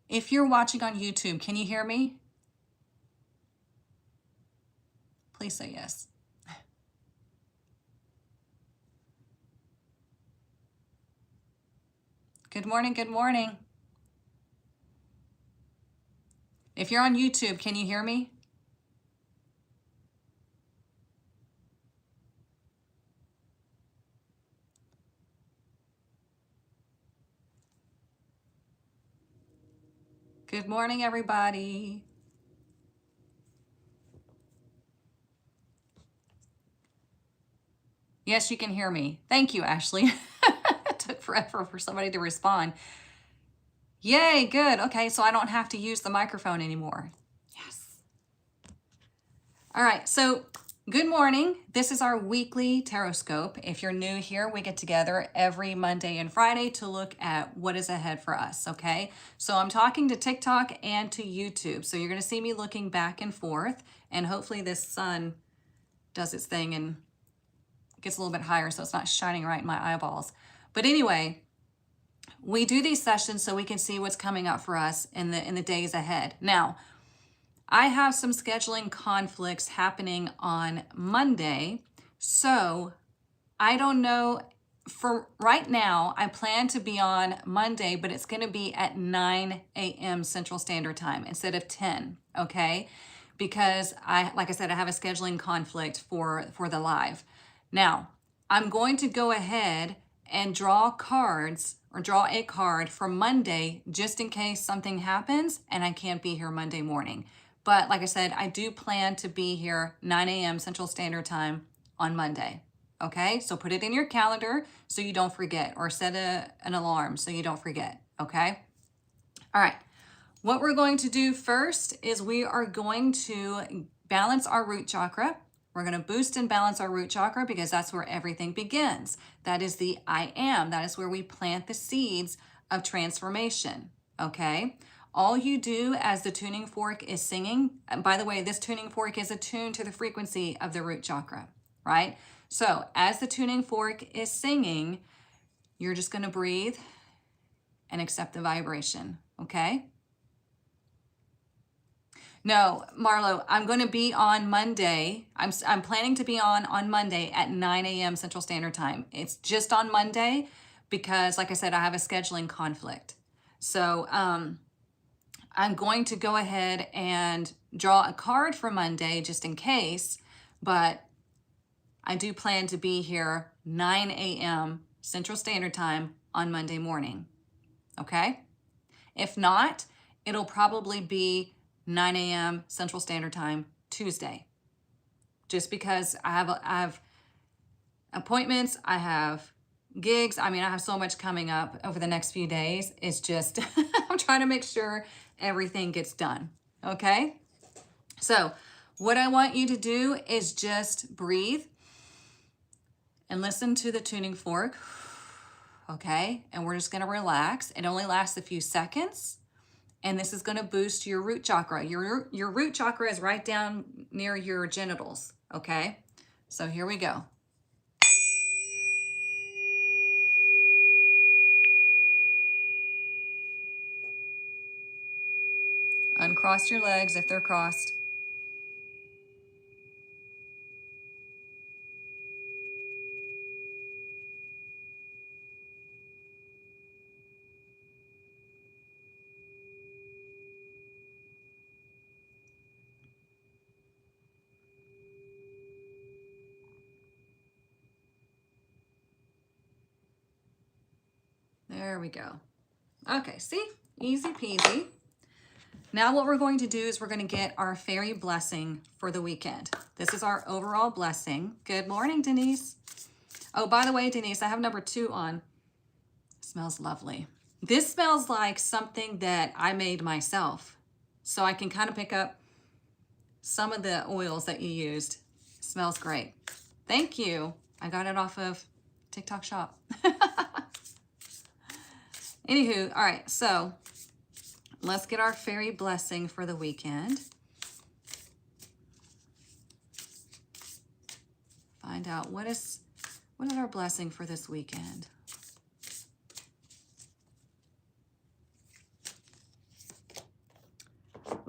If you're watching on YouTube, can you hear me? Please say yes. Good morning, good morning. If you're on YouTube, can you hear me? Good morning, everybody. Yes, you can hear me. Thank you, Ashley. It took forever for somebody to respond. Yay, good. Okay, so I don't have to use the microphone anymore. Yes. All right, so good morning. This is our weekly Tarotscope. If you're new here, we get together every Monday and Friday to look at what is ahead for us, okay? So I'm talking to TikTok and to YouTube. So you're going to see me looking back and forth, and hopefully this sun does its thing and gets a little bit higher so it's not shining right in my eyeballs. But anyway, we do these sessions so we can see what's coming up for us in the days ahead. Now, I have some scheduling conflicts happening on Monday, so I don't know. For right now, I plan to be on Monday, but it's going to be at 9 a.m. Central Standard Time instead of 10, okay? Because like I said, I have a scheduling conflict for the live. Now, I'm going to go ahead and draw cards or draw a card for Monday just in case something happens and I can't be here Monday morning. But like I said, I do plan to be here 9 a.m. Central Standard Time on Monday. Okay, so put it in your calendar so you don't forget, or set an alarm so you don't forget, okay? All right, what we're going to do first is we are going to balance our root chakra. We're going to boost and balance our root chakra because that's where everything begins. That is the I am. That is where we plant the seeds of transformation, okay? All you do as the tuning fork is singing, and by the way, this tuning fork is attuned to the frequency of the root chakra, right? So as the tuning fork is singing, you're just going to breathe and accept the vibration, okay? No, Marlo, I'm going to be on Monday. I'm planning to be on Monday at 9 a.m. Central Standard Time. It's just on Monday because, like I said, I have a scheduling conflict. So I'm going to go ahead and draw a card for Monday just in case, but I do plan to be here 9 a.m. Central Standard Time on Monday morning, okay? If not, it'll probably be 9 a.m. Central Standard Time Tuesday, just because I have appointments, I have gigs. I mean, I have so much coming up over the next few days. It's just, I'm trying to make sure everything gets done, okay? So what I want you to do is just breathe and listen to the tuning fork, okay? And we're just gonna relax. It only lasts a few seconds, and this is gonna boost your root chakra. Your root chakra is right down near your genitals, okay? So here we go. Uncross your legs if they're crossed. There we go. Okay, see? Easy peasy. Now what we're going to do is we're going to get our fairy blessing for the weekend. This is our overall blessing. Good morning, Denise. Oh, by the way, Denise, I have number 2 on. It smells lovely. This smells like something that I made myself. So I can kind of pick up some of the oils that you used. It smells great. Thank you. I got it off of TikTok Shop. Anywho, all right, so let's get our fairy blessing for the weekend. Find out what is our blessing for this weekend.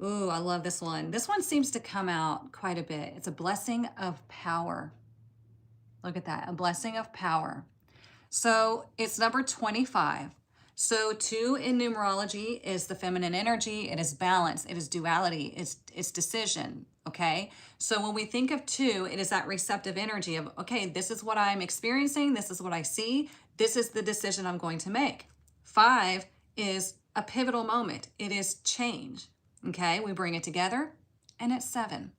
Ooh, I love this one. This one seems to come out quite a bit. It's a blessing of power. Look at that, a blessing of power. So it's number 25. So 2 in numerology is the feminine energy. It is balance. It is duality. It's decision. Okay. So when we think of 2, it is that receptive energy of, okay, this is what I'm experiencing. This is what I see. This is the decision I'm going to make. 5 is a pivotal moment. It is change. Okay. We bring it together, and it's 7.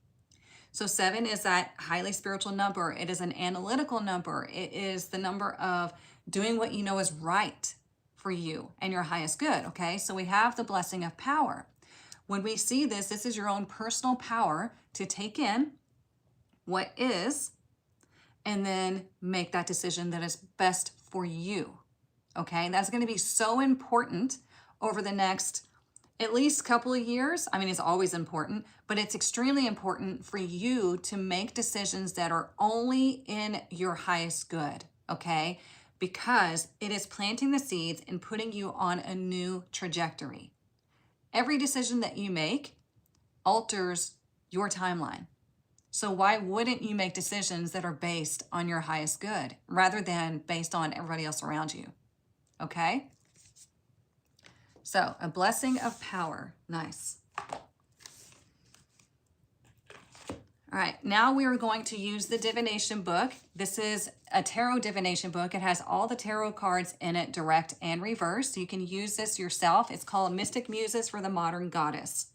So 7 is that highly spiritual number. It is an analytical number. It is the number of doing what you know is right for you and your highest good, okay? So we have the blessing of power. When we see this, this is your own personal power to take in what is and then make that decision that is best for you, okay? That's going to be so important over the next at least couple of years. I mean, it's always important, but it's extremely important for you to make decisions that are only in your highest good, okay? Because it is planting the seeds and putting you on a new trajectory. Every decision that you make alters your timeline. So why wouldn't you make decisions that are based on your highest good rather than based on everybody else around you? Okay? So a blessing of power. Nice. All right, now we are going to use the divination book. This is a tarot divination book. It has all the tarot cards in it, direct and reverse. You can use this yourself. It's called Mystic Muses for the Modern Goddess.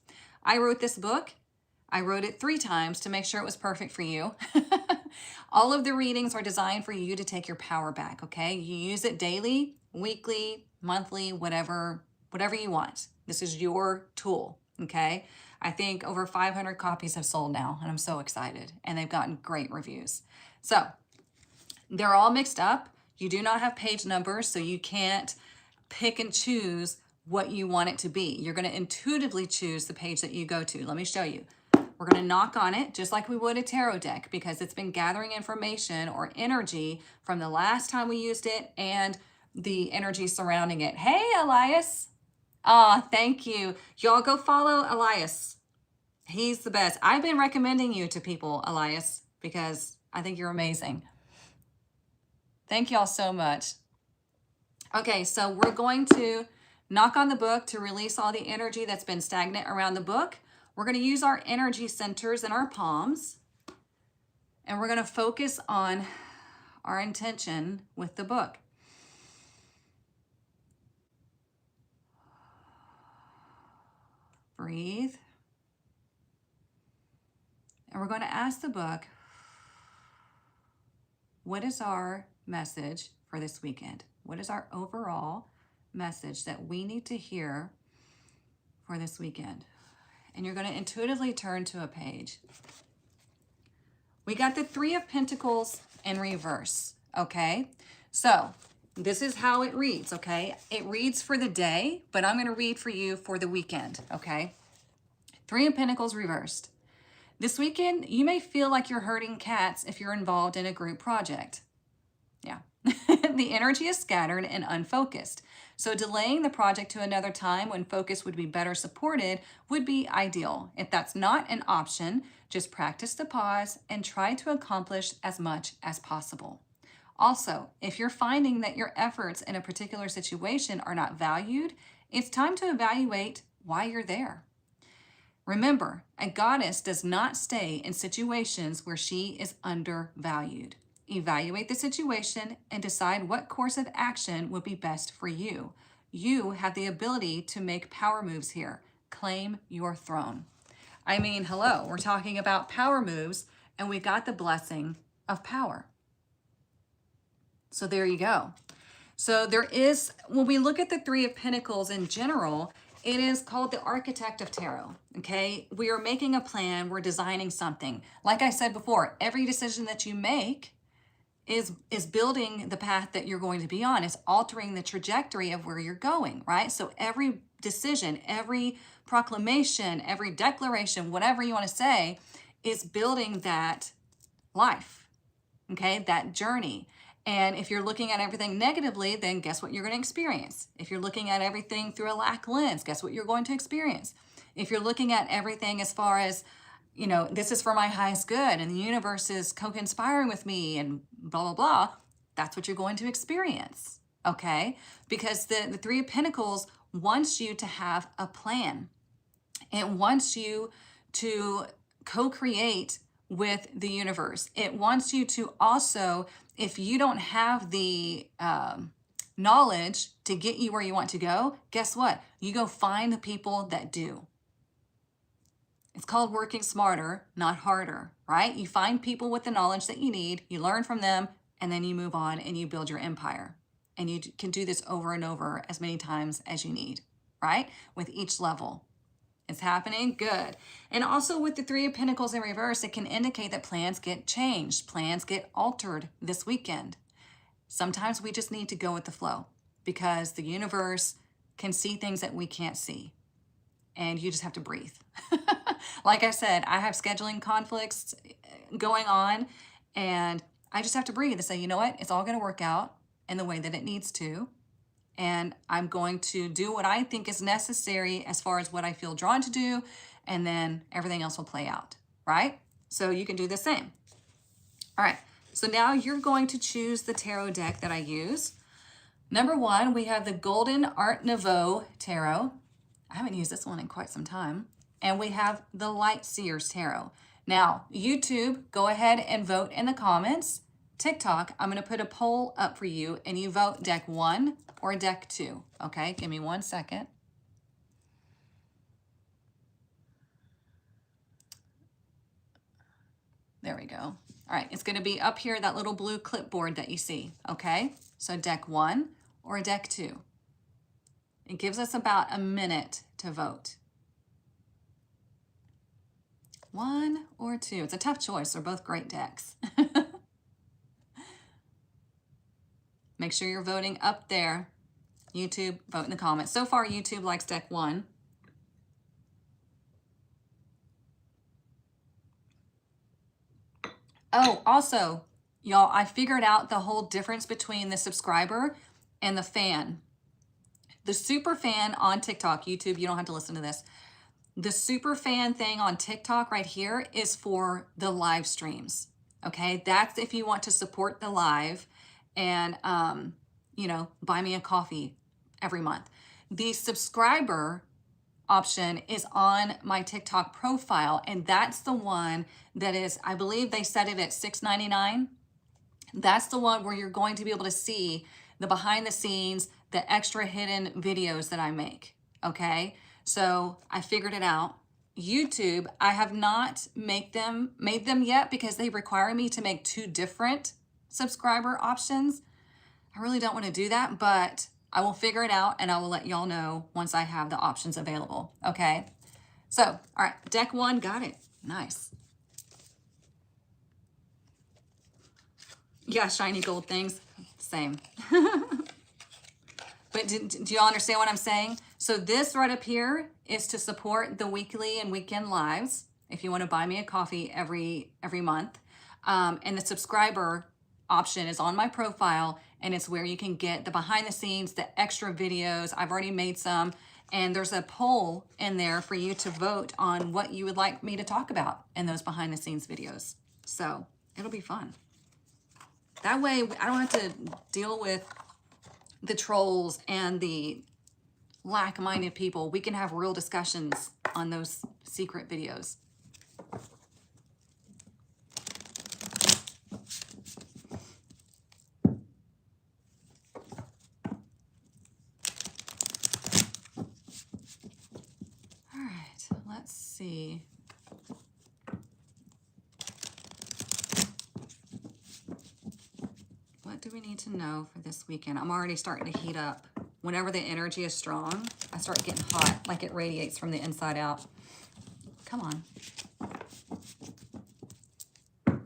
I wrote this book. I wrote it 3 times to make sure it was perfect for you. All of the readings are designed for you to take your power back, okay? You use it daily, weekly, monthly, whatever you want. This is your tool, okay? I think over 500 copies have sold now, and I'm so excited. And they've gotten great reviews. So they're all mixed up. You do not have page numbers, so you can't pick and choose what you want it to be. You're going to intuitively choose the page that you go to. Let me show you. We're going to knock on it just like we would a tarot deck because it's been gathering information or energy from the last time we used it and the energy surrounding it. Hey, Elias. Oh, thank you. Y'all go follow Elias. He's the best. I've been recommending you to people, Elias, because I think you're amazing. Thank y'all so much. Okay, so we're going to knock on the book to release all the energy that's been stagnant around the book. We're going to use our energy centers in our palms, and we're going to focus on our intention with the book. Breathe. And we're going to ask the book, what is our message for this weekend? What is our overall message that we need to hear for this weekend? And you're going to intuitively turn to a page. We got the 3 of Pentacles in reverse, okay? So this is how it reads, okay? It reads for the day, but I'm going to read for you for the weekend, okay? 3 of Pentacles reversed. This weekend, you may feel like you're herding cats if you're involved in a group project. Yeah. The energy is scattered and unfocused. So delaying the project to another time when focus would be better supported would be ideal. If that's not an option, just practice the pause and try to accomplish as much as possible. Also, if you're finding that your efforts in a particular situation are not valued, it's time to evaluate why you're there. Remember, a goddess does not stay in situations where she is undervalued. Evaluate the situation and decide what course of action would be best for you. You have the ability to make power moves here. Claim your throne. I mean, hello, we're talking about power moves, and we got the blessing of power. So there you go. So there is, when we look at the 3 of Pentacles in general, it is called the Architect of Tarot, okay? We are making a plan, we're designing something. Like I said before, every decision that you make is building the path that you're going to be on. It's altering the trajectory of where you're going, right? So every decision, every proclamation, every declaration, whatever you want to say, is building that life, okay? That journey. And if you're looking at everything negatively, then guess what you're going to experience? If you're looking at everything through a lack lens, guess what you're going to experience? If you're looking at everything as far as, you know, this is for my highest good and the universe is co-conspiring with me and blah, blah, blah, that's what you're going to experience, okay? Because the Three of Pentacles wants you to have a plan. It wants you to co-create with the universe. It wants you to also, if you don't have the knowledge to get you where you want to go, guess what? You go find the people that do. It's called working smarter, not harder, right? You find people with the knowledge that you need, you learn from them, and then you move on and you build your empire. And you can do this over and over as many times as you need, right? With each level. It's happening? Good. And also with the Three of Pentacles in reverse, it can indicate that plans get changed. Plans get altered this weekend. Sometimes we just need to go with the flow because the universe can see things that we can't see. And you just have to breathe. Like I said, I have scheduling conflicts going on and I just have to breathe and say, you know what? It's all going to work out in the way that it needs to. And I'm going to do what I think is necessary as far as what I feel drawn to do, and then everything else will play out, right? So you can do the same. All right, so now you're going to choose the tarot deck that I use. Number one, we have the Golden Art Nouveau Tarot. I haven't used this one in quite some time. And we have the Light Seers Tarot. Now, YouTube, go ahead and vote in the comments. TikTok, I'm going to put a poll up for you, and you vote deck 1 or deck 2. Okay, give me 1 second. There we go. All right, it's going to be up here, that little blue clipboard that you see. Okay, so deck 1 or deck 2. It gives us about a minute to vote. 1 or 2. It's a tough choice. They're both great decks. Make sure you're voting up there. YouTube, vote in the comments. So far, YouTube likes deck 1. Oh, also, y'all, I figured out the whole difference between the subscriber and the fan. The super fan on TikTok, YouTube, you don't have to listen to this. The super fan thing on TikTok right here is for the live streams. Okay, that's if you want to support the live and, you know, buy me a coffee every month. The subscriber option is on my TikTok profile, and that's the one that is, I believe they set it at $6.99. That's the one where you're going to be able to see the behind the scenes, the extra hidden videos that I make, okay? So I figured it out. YouTube, I have not made them yet because they require me to make 2 different subscriber options. I really don't want to do that, but I will figure it out and I will let y'all know once I have the options available, okay? So, all right, deck 1, got it. Nice. Yeah, shiny gold things, same. But do y'all understand what I'm saying? So this right up here is to support the weekly and weekend lives. If you want to buy me a coffee every month. And the subscriber option is on my profile, and it's where you can get the behind the scenes, the extra videos. I've already made some, and there's a poll in there for you to vote on what you would like me to talk about in those behind the scenes videos. So it'll be fun. That way I don't have to deal with the trolls and the lack-minded people. We can have real discussions on those secret videos. All right, let's see. What do we need to know for this weekend? I'm already starting to heat up. Whenever the energy is strong, I start getting hot, like it radiates from the inside out. Come on. All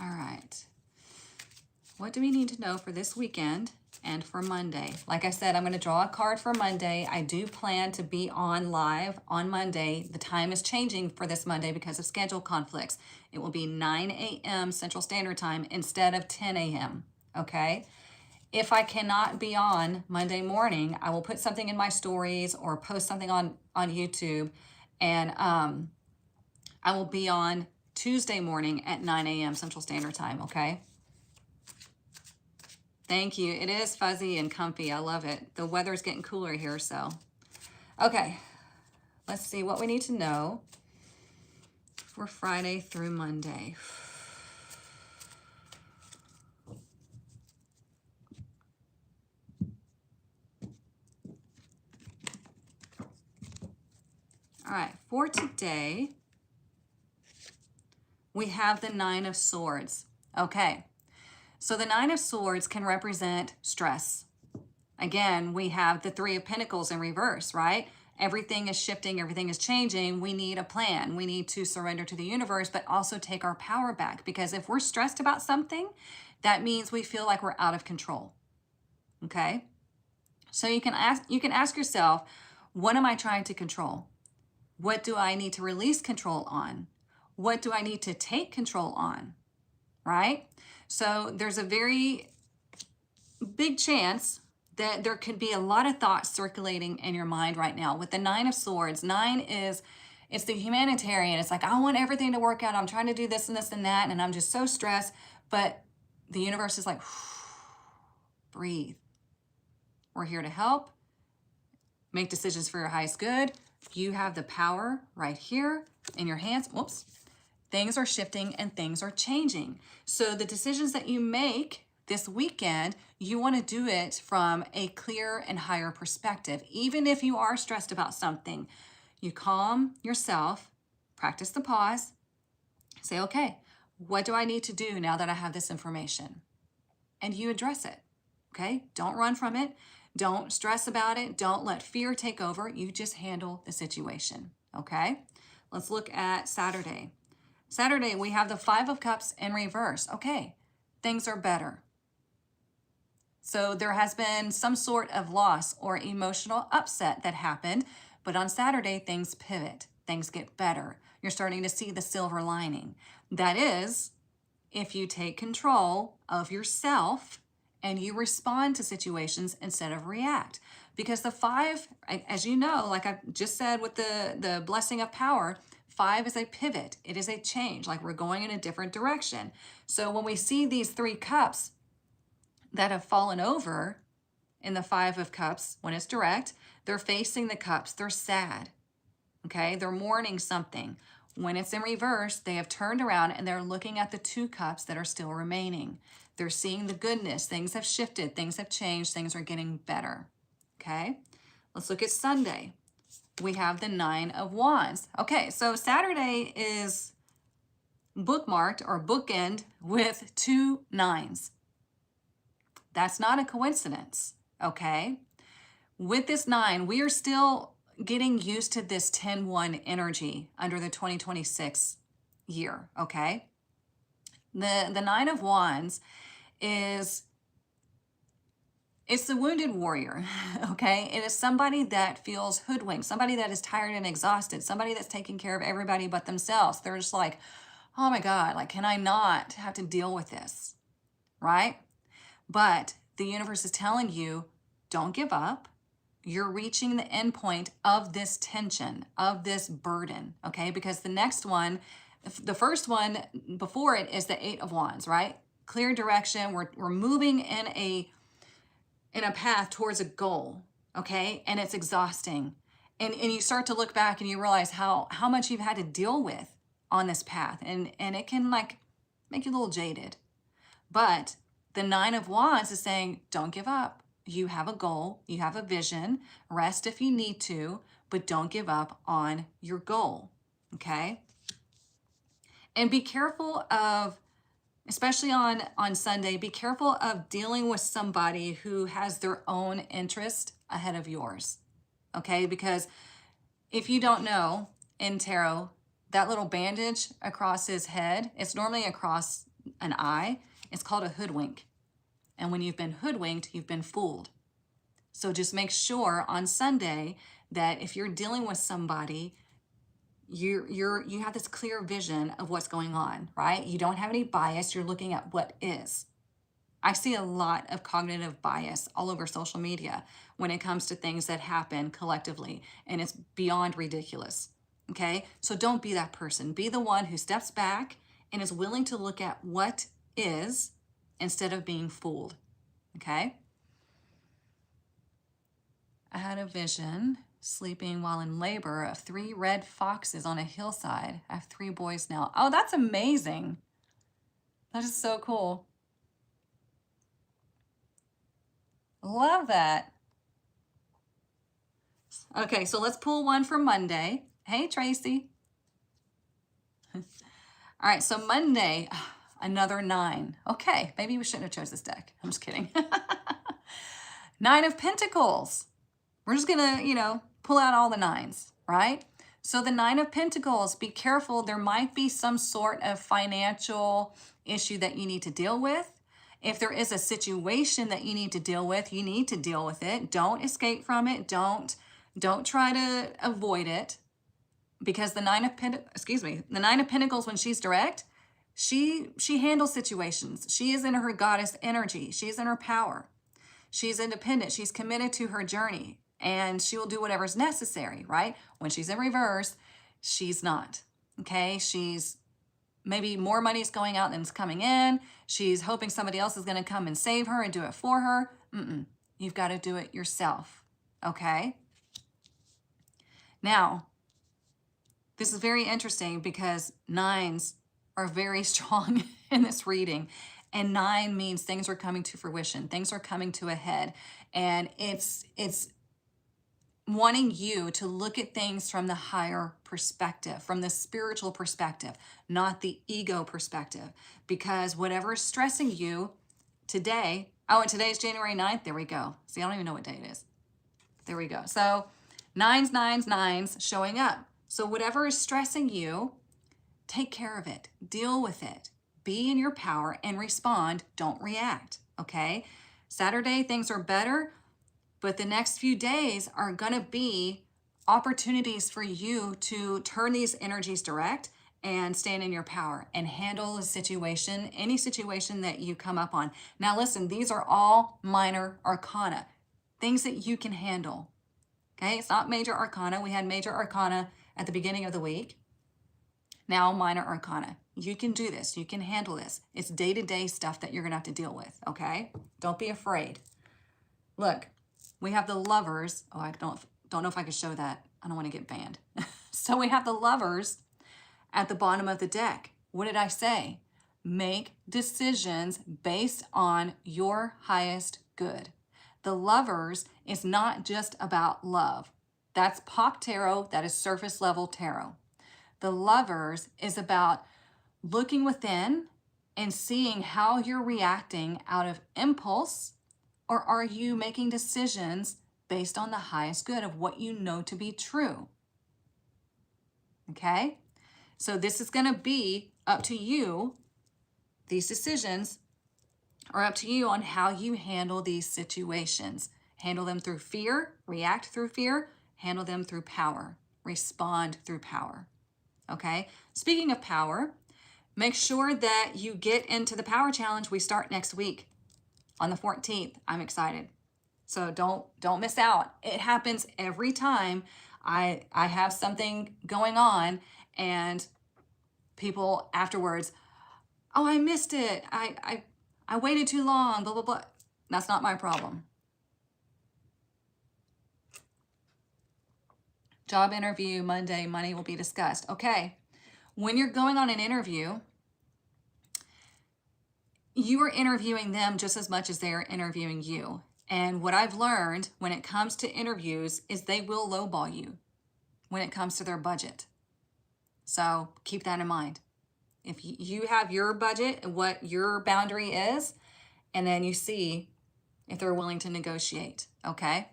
right. What do we need to know for this weekend and for Monday? Like I said, I'm going to draw a card for Monday. I do plan to be on live on Monday. The time is changing for this Monday because of schedule conflicts. It will be 9 a.m. Central Standard Time instead of 10 a.m. okay? If I cannot be on Monday morning, I will put something in my stories or post something on YouTube, and I will be on Tuesday morning at 9 a.m. Central Standard Time, okay? Thank you. It is fuzzy and comfy. I love it. The weather's getting cooler here, so. Okay, let's see what we need to know for Friday through Monday. All right, for today, we have the Nine of Swords. Okay, so the Nine of Swords can represent stress. Again, we have the Three of Pentacles in reverse, right? Everything is shifting, everything is changing. We need a plan. We need to surrender to the universe, but also take our power back. Because if we're stressed about something, that means we feel like we're out of control. Okay? So you can ask yourself, what am I trying to control? What do I need to release control on? What do I need to take control on? Right? So there's a very big chance that there could be a lot of thoughts circulating in your mind right now. With the Nine of Swords, it's the humanitarian. It's like, I want everything to work out. I'm trying to do this and this and that, and I'm just so stressed. But the universe is like, breathe. We're here to help. Make decisions for your highest good. You have the power right here in your hands. Whoops. Things are shifting and things are changing. So the decisions that you make this weekend, you want to do it from a clear and higher perspective. Even if you are stressed about something, you calm yourself, practice the pause, say, okay, what do I need to do now that I have this information? And you address it, okay? Don't run from it. Don't stress about it. Don't let fear take over. You just handle the situation, okay? Let's look at Saturday. Saturday, we have the Five of Cups in reverse. Okay, things are better. So there has been some sort of loss or emotional upset that happened, but on Saturday, things pivot. Things get better. You're starting to see the silver lining. That is, if you take control of yourself and you respond to situations instead of react. Because the five, as you know, like I just said with the blessing of power, five is a pivot. It is a change, like we're going in a different direction. So when we see these three cups that have fallen over in the Five of Cups, when it's direct, they're facing the cups. They're sad, okay? They're mourning something. When it's in reverse, they have turned around and they're looking at the two cups that are still remaining. They're seeing the goodness. Things have shifted. Things have changed. Things are getting better, okay? Let's look at Sunday. We have the Nine of Wands. Okay, so Saturday is bookmarked or bookend with two nines. That's not a coincidence, okay? With this nine, we are still getting used to this 10-1 energy under the 2026 year, okay? The Nine of Wands it's the wounded warrior, okay? It is somebody that feels hoodwinked, somebody that is tired and exhausted, somebody that's taking care of everybody but themselves. They're just like, oh my God, like, can I not have to deal with this, right? But the universe is telling you, don't give up. You're reaching the end point of this tension, of this burden, okay? Because the next one, the first one before it is the Eight of Wands, right? Clear direction. We're moving in a path towards a goal, okay? And it's exhausting. And you start to look back and you realize how much you've had to deal with on this path. And it can like make you a little jaded. But the Nine of Wands is saying, don't give up. You have a goal, you have a vision, rest if you need to, but don't give up on your goal, okay? And be careful of, especially on Sunday, be careful of dealing with somebody who has their own interest ahead of yours, okay? Because if you don't know, in tarot, that little bandage across his head, it's normally across an eye. It's called a hoodwink. And when you've been hoodwinked, you've been fooled. So just make sure on Sunday that if you're dealing with somebody, you have this clear vision of what's going on, right? You don't have any bias. You're looking at what is. I see a lot of cognitive bias all over social media when it comes to things that happen collectively, and it's beyond ridiculous. Okay? So don't be that person. Be the one who steps back and is willing to look at what is instead of being fooled. Okay? I had a vision sleeping while in labor of 3 red foxes on a hillside. I have 3 boys now. Oh, that's amazing. That is so cool. Love that. Okay, so let's pull one for Monday. Hey, Tracy. All right, so Monday, another 9. Okay, maybe we shouldn't have chose this deck. I'm just kidding. 9 of Pentacles. We're just gonna, pull out all the 9s, right? So the 9 of Pentacles, be careful. There might be some sort of financial issue that you need to deal with. If there is a situation that you need to deal with, you need to deal with it. Don't escape from it. Don't try to avoid it, because the 9 of Pentacles, when she's direct, she handles situations. She is in her goddess energy. She's in her power. She's independent. She's committed to her journey, and she will do whatever's necessary, right? When she's in reverse, she's not. Okay? She's maybe more money's going out than is coming in. She's hoping somebody else is going to come and save her and do it for her. You've got to do it yourself. Okay? Now, this is very interesting because 9s are very strong in this reading. And 9 means things are coming to fruition. Things are coming to a head. And it's wanting you to look at things from the higher perspective, from the spiritual perspective, not the ego perspective. Because whatever is stressing you today, and today's January 9th, there we go. See, I don't even know what day it is. There we go. So 9s, 9s, 9s showing up. So whatever is stressing you, take care of it. Deal with it. Be in your power and respond. Don't react, okay? Saturday, things are better, but the next few days are going to be opportunities for you to turn these energies direct and stand in your power and handle a situation, any situation that you come up on. Now listen, these are all minor arcana, things that you can handle, okay? It's not major arcana. We had major arcana at the beginning of the week. Now minor arcana. You can do this. You can handle this. It's day-to-day stuff that you're going to have to deal with, okay? Don't be afraid. Look, we have the Lovers. Oh, I don't know if I can show that. I don't want to get banned. So we have the Lovers at the bottom of the deck. What did I say? Make decisions based on your highest good. The Lovers is not just about love. That's pop tarot. That is surface level tarot. The Lovers is about looking within and seeing how you're reacting out of impulse, or are you making decisions based on the highest good of what you know to be true. Okay? So this is going to be up to you. These decisions are up to you on how you handle these situations. Handle them through fear, react through fear, handle them through power, respond through power. Okay? Speaking of power, make sure that you get into the power challenge. We start next week on the 14th. I'm excited. So don't miss out. It happens every time I have something going on and people afterwards, oh, I missed it. I waited too long, blah, blah, blah. That's not my problem. Job interview Monday, money will be discussed. Okay. When you're going on an interview, you are interviewing them just as much as they are interviewing you. And what I've learned when it comes to interviews is they will lowball you when it comes to their budget. So keep that in mind. If you have your budget and what your boundary is, and then you see if they're willing to negotiate, okay?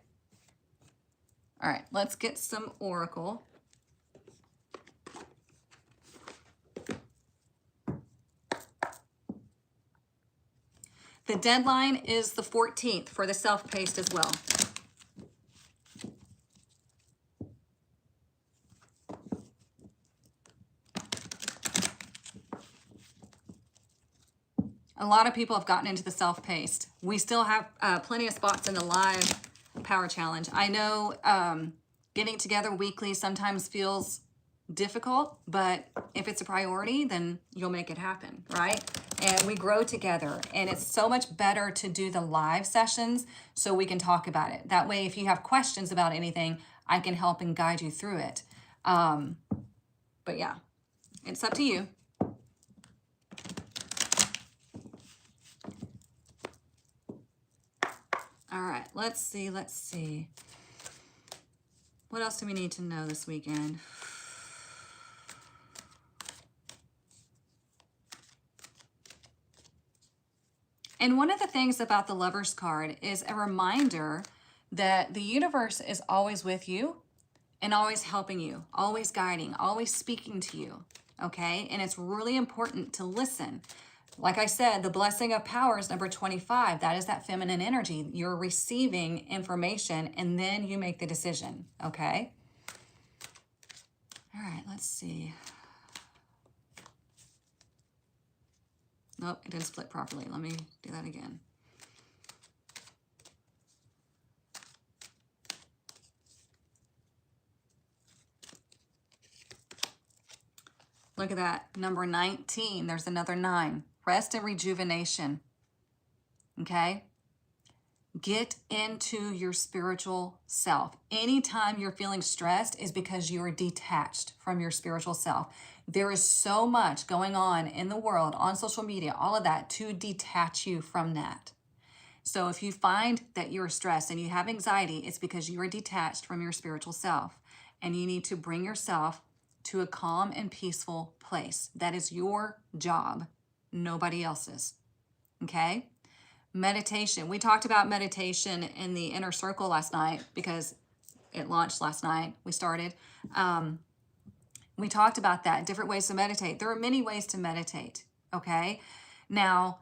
All right, let's get some oracle. The deadline is the 14th for the self-paced as well. A lot of people have gotten into the self-paced. We still have plenty of spots in the live power challenge. I know getting together weekly sometimes feels difficult, but if it's a priority, then you'll make it happen, right? And we grow together, and it's so much better to do the live sessions so we can talk about it. That way, if you have questions about anything, I can help and guide you through it. But yeah, it's up to you. All right, let's see. What else do we need to know this weekend? And one of the things about the Lover's card is a reminder that the universe is always with you and always helping you, always guiding, always speaking to you, okay? And it's really important to listen. Like I said, the blessing of power is number 25. That is that feminine energy. You're receiving information and then you make the decision, okay? All right, let's see. Nope, it didn't split properly. Let me do that again. Look at that, number 19. There's another 9. Rest and rejuvenation, okay? Get into your spiritual self. Anytime you're feeling stressed is because you are detached from your spiritual self. There is so much going on in the world, on social media, all of that, to detach you from that. So if you find that you're stressed and you have anxiety, it's because you are detached from your spiritual self. And you need to bring yourself to a calm and peaceful place. That is your job, nobody else's, okay? Meditation. We talked about meditation in the inner circle last night because it launched last night. We started. We talked about that, different ways to meditate. There are many ways to meditate, okay? Now,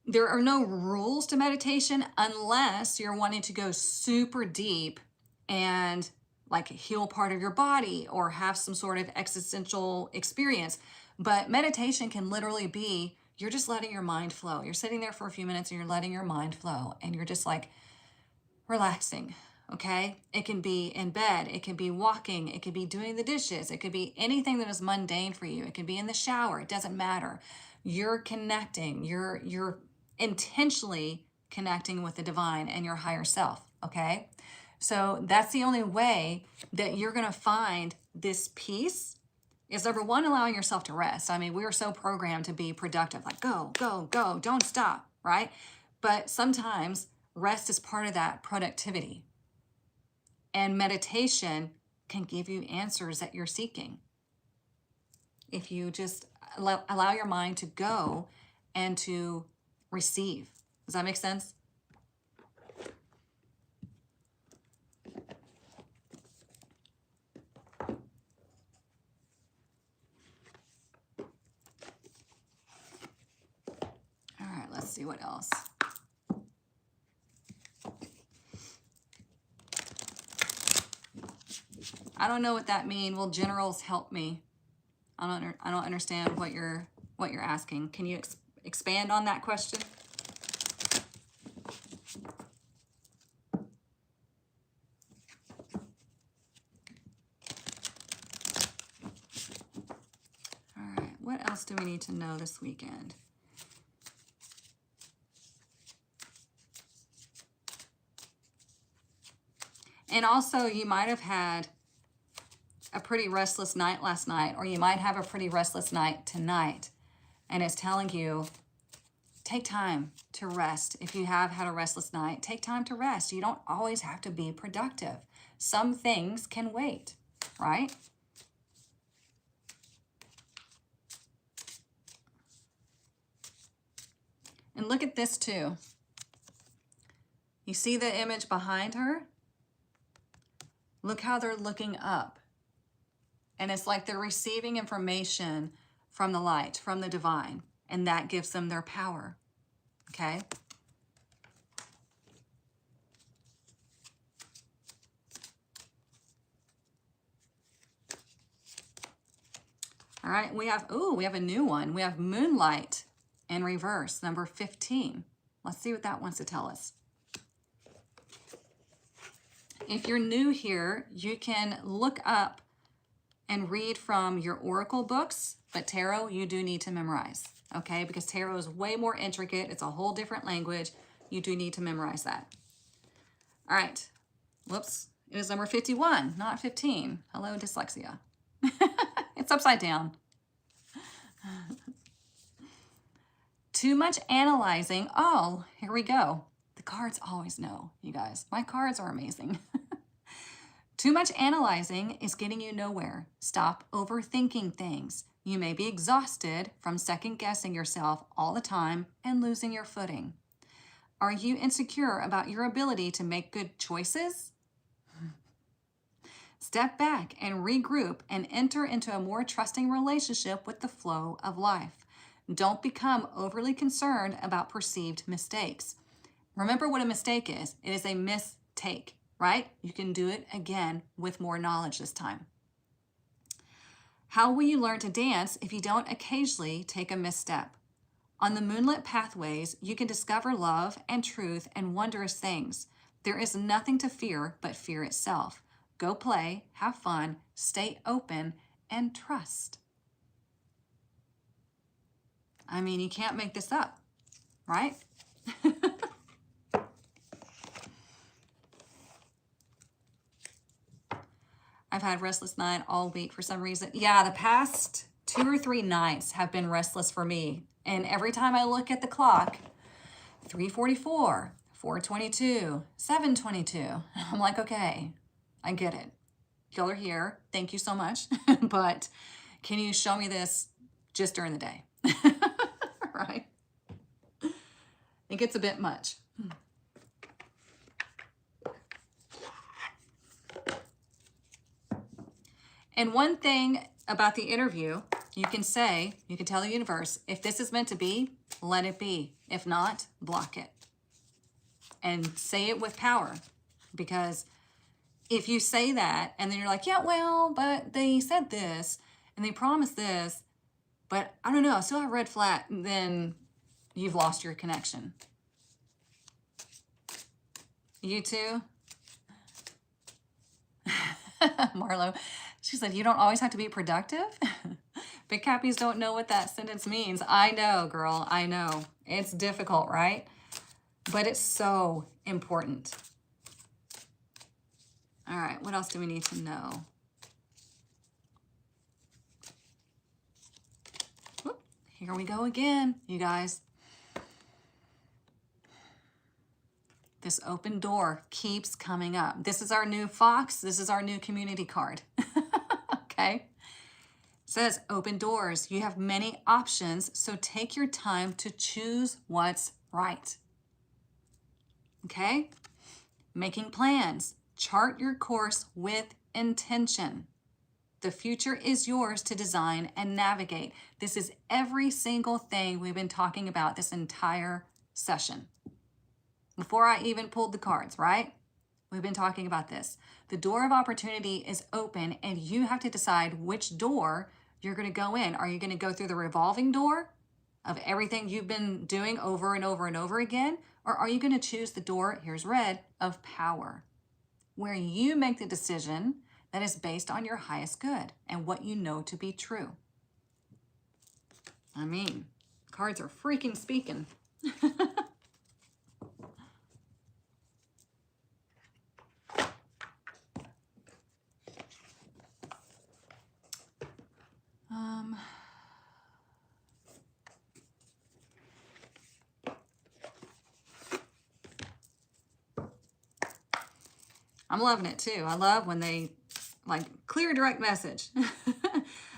there are no rules to meditation unless you're wanting to go super deep and like heal part of your body or have some sort of existential experience. But meditation can literally be, you're just letting your mind flow. You're sitting there for a few minutes and you're letting your mind flow and you're just like relaxing, okay? It can be in bed, it can be walking, it could be doing the dishes, it could be anything that is mundane for you. It can be in the shower, it doesn't matter. You're connecting, you're intentionally connecting with the divine and your higher self, okay? So that's the only way that you're going to find this peace is number one, allowing yourself to rest. I mean, we are so programmed to be productive, like go, go, go, don't stop, right? But sometimes rest is part of that productivity. And meditation can give you answers that you're seeking. If you just allow your mind to go and to receive. Does that make sense? Let's see what else. I don't know what that means. Will generals help me? I don't understand what you're asking. Can you expand on that question? All right. What else do we need to know this weekend? And also, you might have had a pretty restless night last night, or you might have a pretty restless night tonight. And it's telling you, take time to rest. If you have had a restless night, take time to rest. You don't always have to be productive. Some things can wait, right? And look at this too. You see the image behind her? Look how they're looking up. And it's like they're receiving information from the light, from the divine, and that gives them their power, okay? All right, we have a new one. We have moonlight in reverse, number 15. Let's see what that wants to tell us. If you're new here, you can look up and read from your oracle books, but tarot you do need to memorize, okay? Because tarot is way more intricate. It's a whole different language. You do need to memorize that. All right. Whoops. It is number 51, not 15. Hello, dyslexia. It's upside down. Too much analyzing. Oh, here we go. The cards always know, you guys. My cards are amazing. Too much analyzing is getting you nowhere. Stop overthinking things. You may be exhausted from second-guessing yourself all the time and losing your footing. Are you insecure about your ability to make good choices? Step back and regroup and enter into a more trusting relationship with the flow of life. Don't become overly concerned about perceived mistakes. Remember what a mistake is. It is a mistake, right? You can do it again with more knowledge this time. How will you learn to dance if you don't occasionally take a misstep? On the moonlit pathways, you can discover love and truth and wondrous things. There is nothing to fear but fear itself. Go play, have fun, stay open, and trust. I mean, you can't make this up, right? I've had restless night all week for some reason. Yeah, the past 2 or 3 nights have been restless for me. And every time I look at the clock, 3:44, 4:22, 7:22, I'm like, okay, I get it. Y'all are here. Thank you so much. But can you show me this just during the day? Right? It gets a bit much. And one thing about the interview, you can tell the universe, if this is meant to be, let it be. If not, block it. And say it with power. Because if you say that and then you're like, yeah, well, but they said this and they promised this, but I don't know, I still have red flag, then you've lost your connection. You too? Marlo, she said, you don't always have to be productive? Big Cappies don't know what that sentence means. I know, girl, I know. It's difficult, right? But it's so important. All right, what else do we need to know? Whoop, here we go again, you guys. This open door keeps coming up. This is our new fox. This is our new community card. Okay? It says open doors. You have many options, so take your time to choose what's right. Okay? Making plans. Chart your course with intention. The future is yours to design and navigate. This is every single thing we've been talking about this entire session. Before I even pulled the cards, right? We've been talking about this. The door of opportunity is open and you have to decide which door you're going to go in. Are you going to go through the revolving door of everything you've been doing over and over and over again? Or are you going to choose the door, here's red, of power, where you make the decision that is based on your highest good and what you know to be true? I mean, cards are freaking speaking. I'm loving it too. I love when they like clear direct message.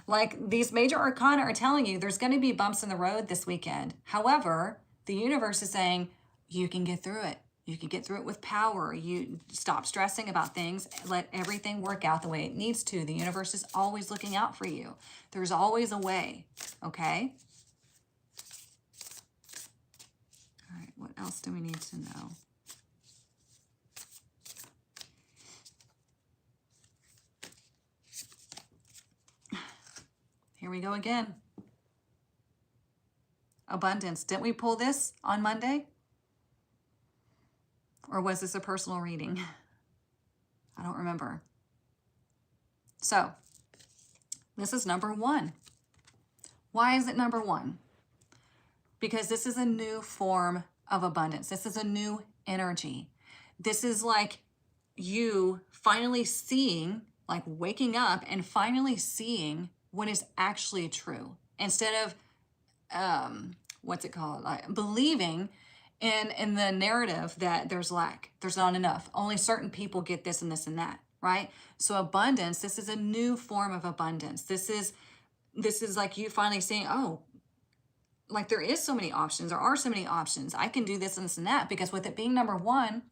Like these major arcana are telling you there's going to be bumps in the road this weekend. However, the universe is saying you can get through it. You can get through it with power. You stop stressing about things. Let everything work out the way it needs to. The universe is always looking out for you. There's always a way, okay? All right, what else do we need to know? Here we go again. abundance. Didn't we pull this on Monday? Or was this a personal reading? I don't remember. So, this is number 1. Why is it number 1? Because this is a new form of abundance. This is a new energy. This is like you finally seeing, like waking up and finally seeing what is actually true. Instead of, what's it called? Like believing in the narrative that there's lack, there's not enough. Only certain people get this and this and that, right? So abundance, this is a new form of abundance. This is like you finally saying, oh, like there is so many options, there are so many options. I can do this and this and that, because with it being number one,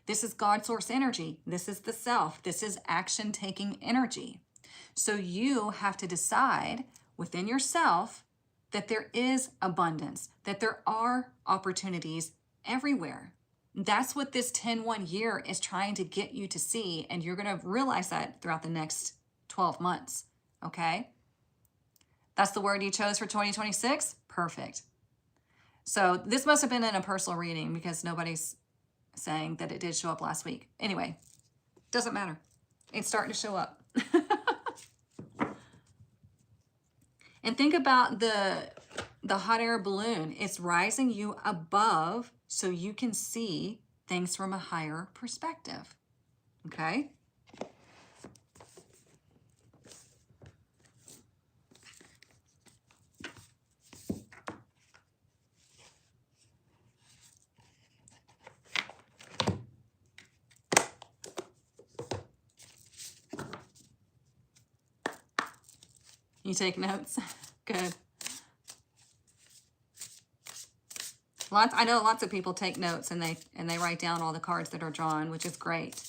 this is God source energy. This is the self. This is action taking energy. So you have to decide within yourself that there is abundance, that there are opportunities everywhere. That's what this 10-1 year is trying to get you to see. And you're going to realize that throughout the next 12 months. Okay. That's the word you chose for 2026? Perfect. So this must have been in a personal reading because nobody's saying that it did show up last week. Anyway, doesn't matter. It's starting to show up. And think about the hot air balloon. It's rising you above so you can see things from a higher perspective. Okay? You take notes? Good. I know lots of people take notes and they write down all the cards that are drawn, which is great.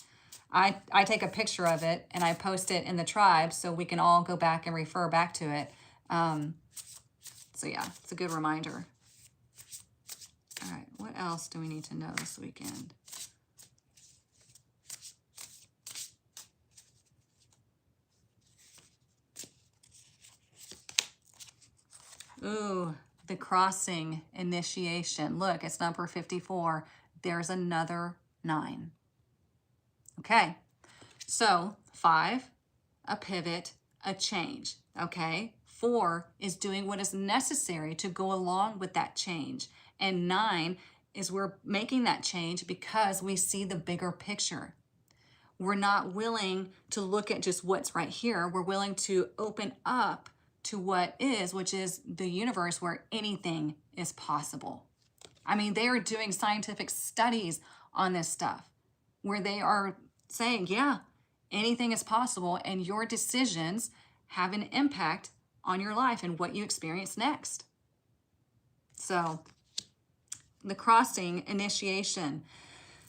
I take a picture of it and I post it in the tribe so we can all go back and refer back to it. So yeah, it's a good reminder. All right, what else do we need to know this weekend? Ooh, the crossing initiation. Look, it's number 54. There's another 9. Okay, so 5, a pivot, a change. Okay, 4 is doing what is necessary to go along with that change. And 9 is we're making that change because we see the bigger picture. We're not willing to look at just what's right here. We're willing to open up to what is, which is the universe where anything is possible. I mean, they are doing scientific studies on this stuff where they are saying, yeah, anything is possible, and your decisions have an impact on your life and what you experience next. So the crossing initiation.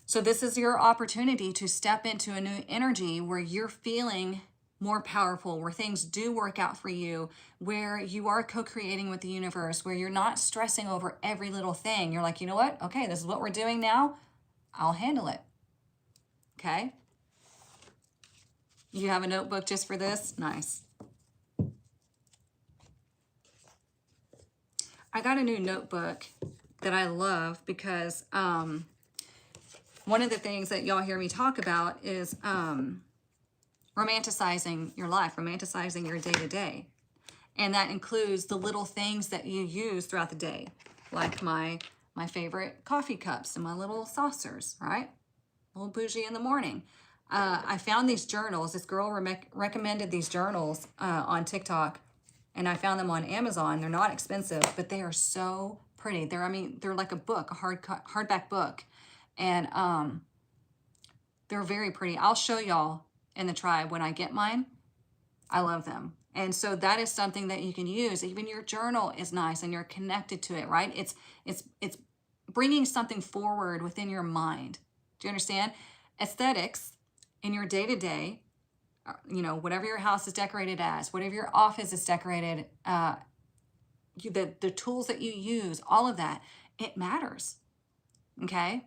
So this is your opportunity to step into a new energy where you're feeling more powerful, where things do work out for you, where you are co-creating with the universe, where you're not stressing over every little thing. You're like, you know what? Okay, this is what we're doing now. I'll handle it. Okay? You have a notebook just for this? Nice. I got a new notebook that I love because one of the things that y'all hear me talk about is romanticizing your life, romanticizing your day-to-day. And that includes the little things that you use throughout the day, like my favorite coffee cups and my little saucers, right? A little bougie in the morning. I found these journals. This girl recommended these journals on TikTok, and I found them on Amazon. They're not expensive, but they are so pretty. They're like a book, a hardback book, and they're very pretty. I'll show y'all in the tribe when I get mine. I love them. And so that is something that you can use. Even your journal is nice and you're connected to it, right? It's bringing something forward within your mind. Do you understand? Aesthetics in your day-to-day, you know, whatever your house is decorated as, whatever your office is decorated, the tools that you use, all of that, it matters. Okay?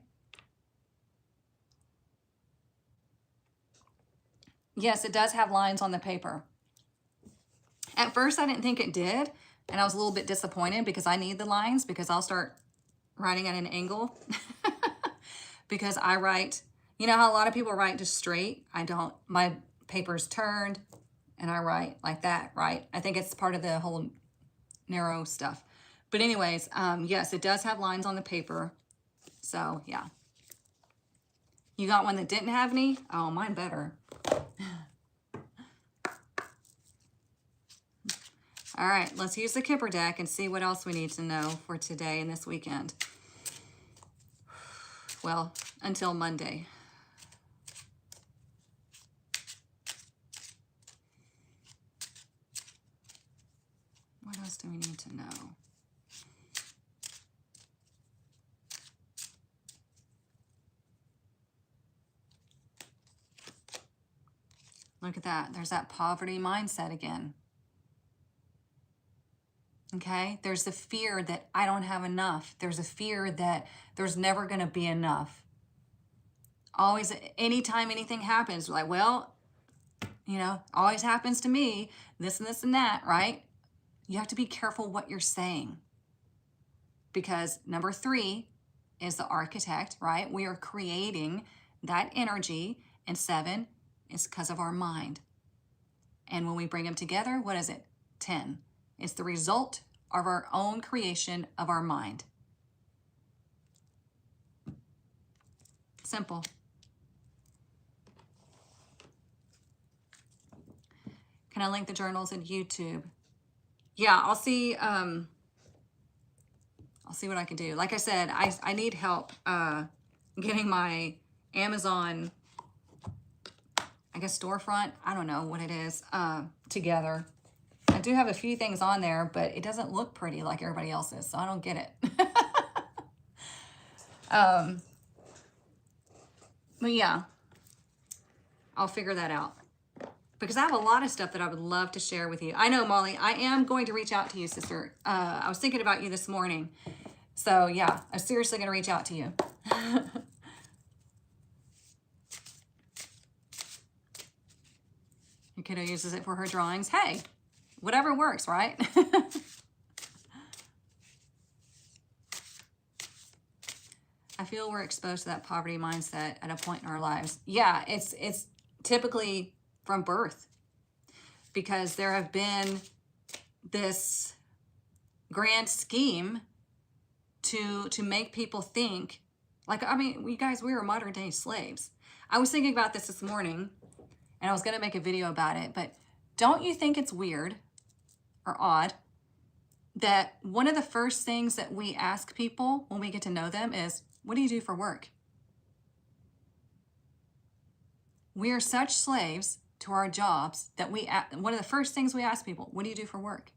Yes, it does have lines on the paper. At first, I didn't think it did, And I was a little bit disappointed because I need the lines, because I'll start writing at an angle because I write, you know how a lot of people write just straight? I don't. My paper's turned and I write like that, right? I think it's part of the whole narrow stuff. But anyways, yes, it does have lines on the paper. So yeah. You got one that didn't have any? Oh, mine better. All right, let's use the Kipper deck and see what else we need to know for today and this weekend. Well, until Monday. What else do we need to know? Look at that. There's that poverty mindset again. Okay? There's the fear that I don't have enough. There's a fear that there's never going to be enough. Always, anytime anything happens, like, well, you know, always happens to me, this and this and that, right? You have to be careful what you're saying. Because number 3 is the architect, right? We are creating that energy, and 7 is because of our mind. And when we bring them together, what is it? 10. It's the result of our own creation of our mind. Simple. Can I link the journals in YouTube? Yeah, I'll see what I can do. Like I said, I need help getting my Amazon, I guess, storefront, I don't know what it is, together. I do have a few things on there, but it doesn't look pretty like everybody else's, so I don't get it. But yeah, I'll figure that out. Because I have a lot of stuff that I would love to share with you. I know, Molly, I am going to reach out to you, sister. I was thinking about you this morning. So yeah, I'm seriously going to reach out to you. Your kiddo uses it for her drawings. Hey, whatever works, right? I feel we're exposed to that poverty mindset at a point in our lives. Yeah, it's typically from birth, because there have been this grand scheme to make people think, like, I mean, you guys, we were modern day slaves. I was thinking about this morning, and I was going to make a video about it, but don't you think it's weird or odd that one of the first things that we ask people when we get to know them is, what do you do for work? We are such slaves to our jobs that one of the first things we ask people, what do you do for work?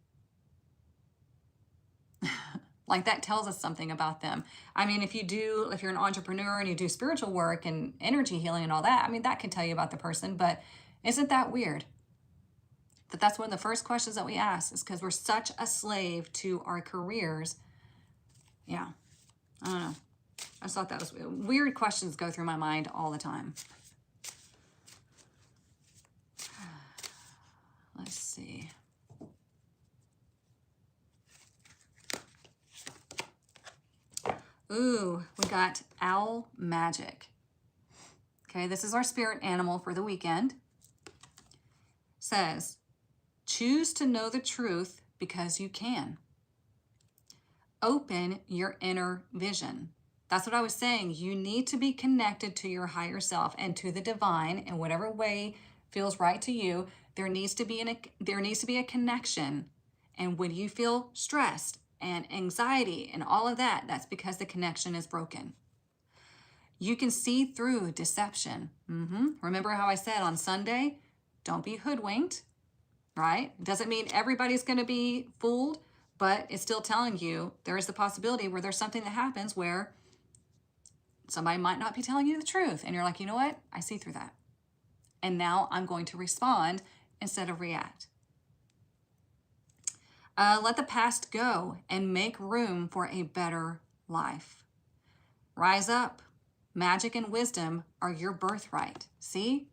Like, that tells us something about them. I mean, if you're an entrepreneur and you do spiritual work and energy healing and all that, I mean, that can tell you about the person, but isn't that weird? That's one of the first questions that we ask, is because we're such a slave to our careers. Yeah, I don't know. I just thought that was weird. Questions go through my mind all the time. Let's see. Ooh, we got owl magic. Okay, this is our spirit animal for the weekend. Says, choose to know the truth because you can. Open your inner vision. That's what I was saying. You need to be connected to your higher self and to the divine in whatever way feels right to you. There needs to be a connection. And when you feel stressed and anxiety and all of that, that's because the connection is broken. You can see through deception. Remember how I said on Sunday, don't be hoodwinked, right? Doesn't mean everybody's going to be fooled, but it's still telling you there is the possibility where there's something that happens where somebody might not be telling you the truth. And you're like, you know what? I see through that. And now I'm going to respond instead of react. Let the past go and make room for a better life. Rise up. Magic and wisdom are your birthright. See?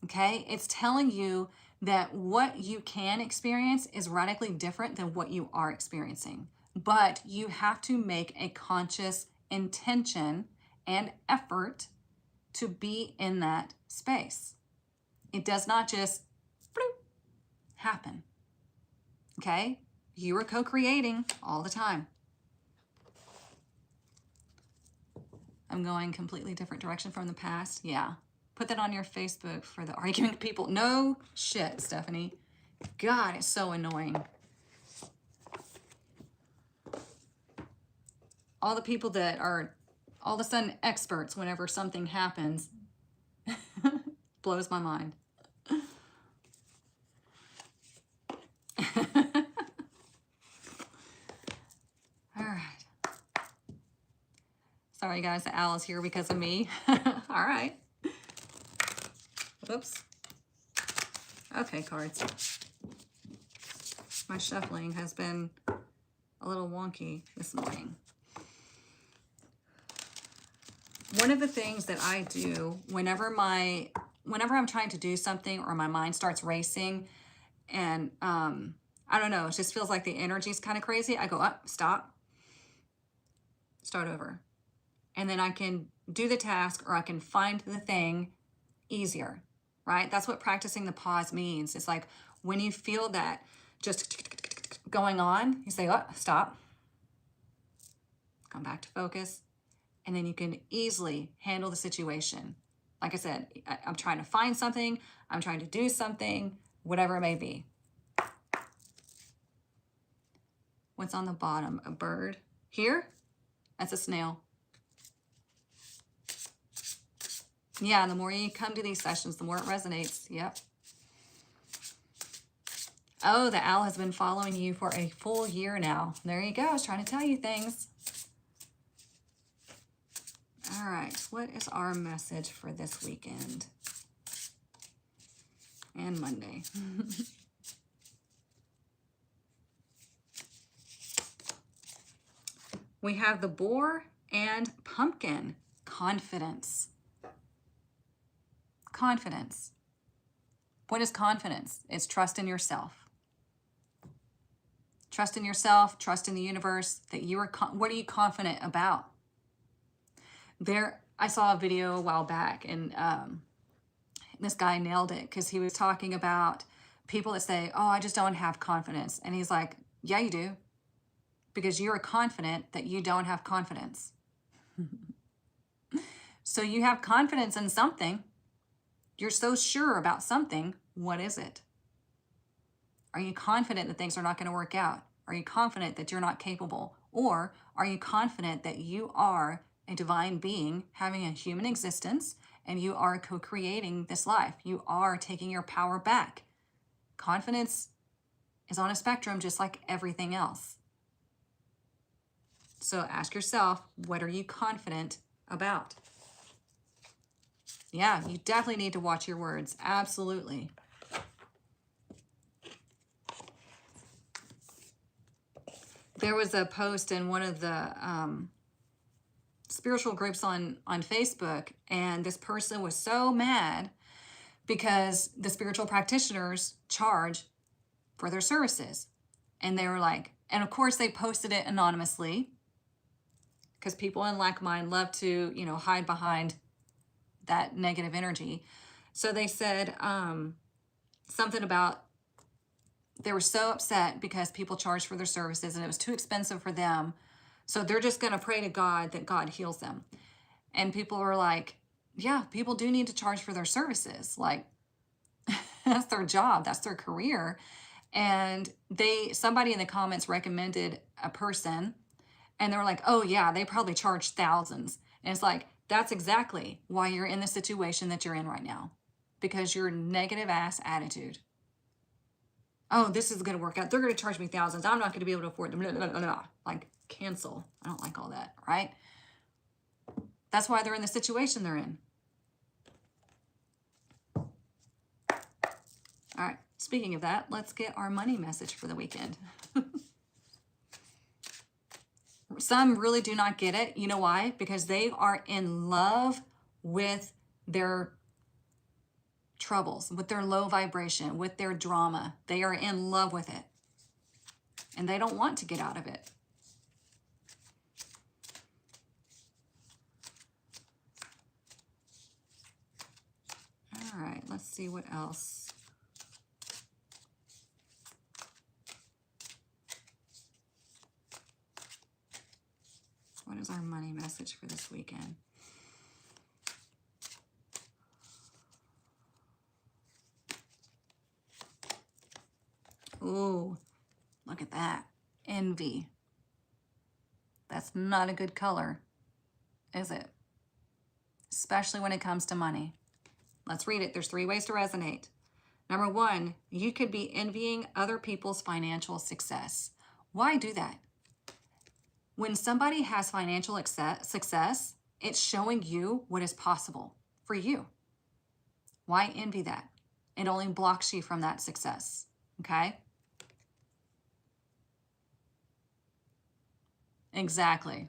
Okay? It's telling you that what you can experience is radically different than what you are experiencing. But you have to make a conscious intention and effort to be in that space. It does not just bloop, happen. Okay? You are co-creating all the time. I'm going completely different direction from the past. Yeah. Put that on your Facebook for the arguing people. No shit, Stephanie. God, it's so annoying. All the people that are all of a sudden experts whenever something happens blows my mind. All right. Sorry, guys, the owl is here because of me. All right. Oops. Okay, cards. My shuffling has been a little wonky this morning. One of the things that I do whenever I'm trying to do something or my mind starts racing and I don't know, it just feels like the energy is kind of crazy, I go up, stop, start over. And then I can do the task or I can find the thing easier, right? That's what practicing the pause means. It's like when you feel that just going on, you say, oh, stop, come back to focus, and then you can easily handle the situation. Like I said, I'm trying to find something, I'm trying to do something, whatever it may be. What's on the bottom? A bird. Here? That's a snail. Yeah, the more you come to these sessions, the more it resonates. Yep. Oh, the owl has been following you for a full year now. There you go. I was trying to tell you things. All right. What is our message for this weekend? And Monday. We have the boar and pumpkin. Confidence. Confidence. What is confidence? It's trust in yourself. Trust in yourself, trust in the universe, that you are, what are you confident about? I saw a video a while back and this guy nailed it because he was talking about people that say, oh, I just don't have confidence. And he's like, yeah, you do. Because you're confident that you don't have confidence. So you have confidence in something. You're so sure about something. What is it? Are you confident that things are not going to work out? Are you confident that you're not capable? Or are you confident that you are a divine being having a human existence and you are co-creating this life? You are taking your power back. Confidence is on a spectrum just like everything else. So ask yourself, what are you confident about? Yeah, you definitely need to watch your words. Absolutely. There was a post in one of the spiritual groups on Facebook, and this person was so mad because the spiritual practitioners charge for their services. And they were like, and of course they posted it anonymously because people in like mind love to, you know, hide behind that negative energy. So they said something about they were so upset because people charged for their services and it was too expensive for them. So they're just going to pray to God that God heals them. And people were like, yeah, people do need to charge for their services. Like, that's their job. That's their career. And somebody in the comments recommended a person and they were like, oh yeah, they probably charge thousands. And it's like, that's exactly why you're in the situation that you're in right now. Because your negative ass attitude. Oh, this is going to work out. They're going to charge me thousands. I'm not going to be able to afford them. Blah, blah, blah, blah. Like, cancel. I don't like all that, right? That's why they're in the situation they're in. All right. Speaking of that, let's get our money message for the weekend. Some really do not get it. You know why? Because they are in love with their troubles, with their low vibration, with their drama. They are in love with it. And they don't want to get out of it. All right, let's see what else. What is our money message for this weekend? Ooh, look at that. Envy. That's not a good color, is it? Especially when it comes to money. Let's read it. There's 3 ways to resonate. Number 1, you could be envying other people's financial success. Why do that? When somebody has financial success, it's showing you what is possible for you. Why envy that? It only blocks you from that success, okay? Exactly.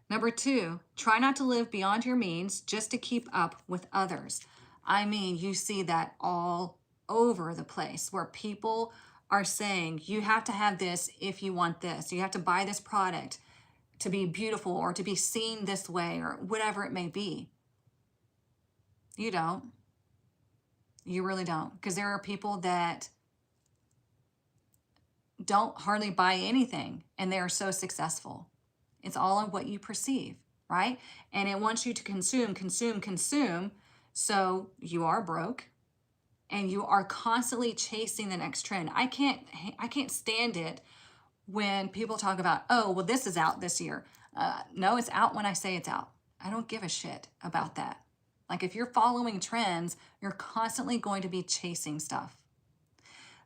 Number 2, try not to live beyond your means just to keep up with others. I mean, you see that all over the place where people are saying, you have to have this if you want this. You have to buy this product to be beautiful or to be seen this way or whatever it may be. You don't. You really don't. Because there are people that don't hardly buy anything and they are so successful. It's all on what you perceive, right? And it wants you to consume, consume, consume. So you are broke and you are constantly chasing the next trend. I can't stand it when people talk about, oh, well, this is out this year. No, it's out when I say it's out. I don't give a shit about that. Like if you're following trends, you're constantly going to be chasing stuff.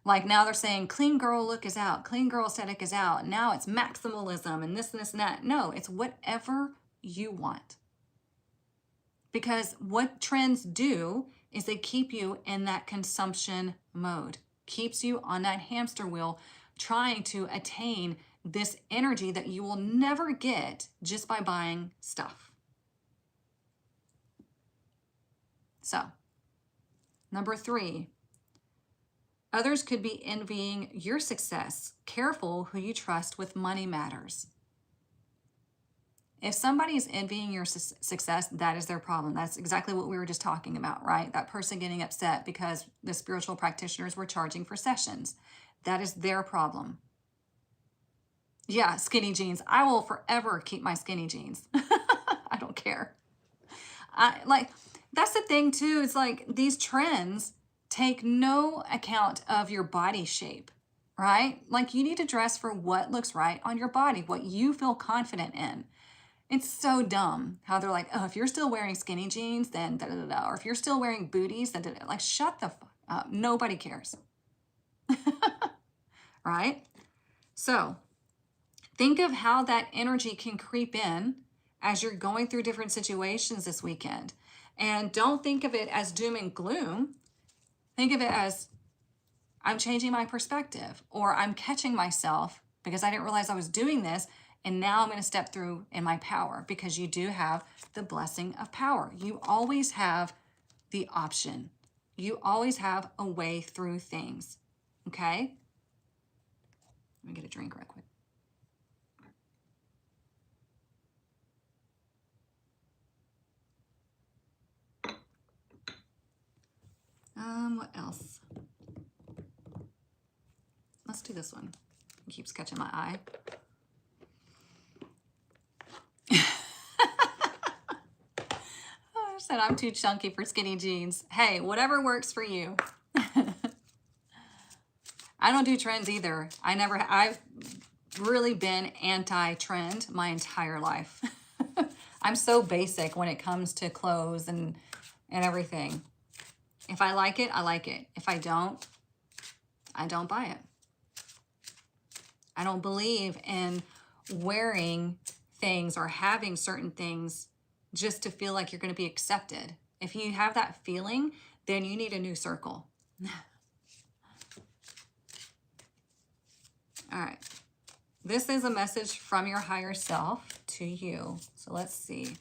Like now they're saying clean girl look is out, clean girl aesthetic is out. Now it's maximalism and this and this and that. No, it's whatever you want. Because what trends do is they keep you in that consumption mode, keeps you on that hamster wheel, trying to attain this energy that you will never get just by buying stuff. So, number 3, others could be envying your success. Careful who you trust with money matters. If somebody is envying your success, that is their problem. That's exactly what we were just talking about, right? That person getting upset because the spiritual practitioners were charging for sessions. That is their problem. Yeah, skinny jeans. I will forever keep my skinny jeans. I don't care. That's the thing too. It's like these trends take no account of your body shape, right? Like you need to dress for what looks right on your body, what you feel confident in. It's so dumb how they're like, oh, if you're still wearing skinny jeans, then da da da da. Or if you're still wearing booties, then da da. Like, shut the fuck up. Nobody cares. Right? So think of how that energy can creep in as you're going through different situations this weekend. And don't think of it as doom and gloom. Think of it as I'm changing my perspective, or I'm catching myself because I didn't realize I was doing this. And now I'm going to step through in my power, because you do have the blessing of power. You always have the option. You always have a way through things. Okay? Let me get a drink real quick. What else? Let's do this one. It keeps catching my eye. I said I'm too chunky for skinny jeans. Hey, whatever works for you. I don't do trends either. I've really been anti-trend my entire life. I'm so basic when it comes to clothes and everything. If I like it, I like it. If I don't buy it. I don't believe in wearing things or having certain things just to feel like you're going to be accepted. If you have that feeling, then you need a new circle. All right. This is a message from your higher self to you. So let's see.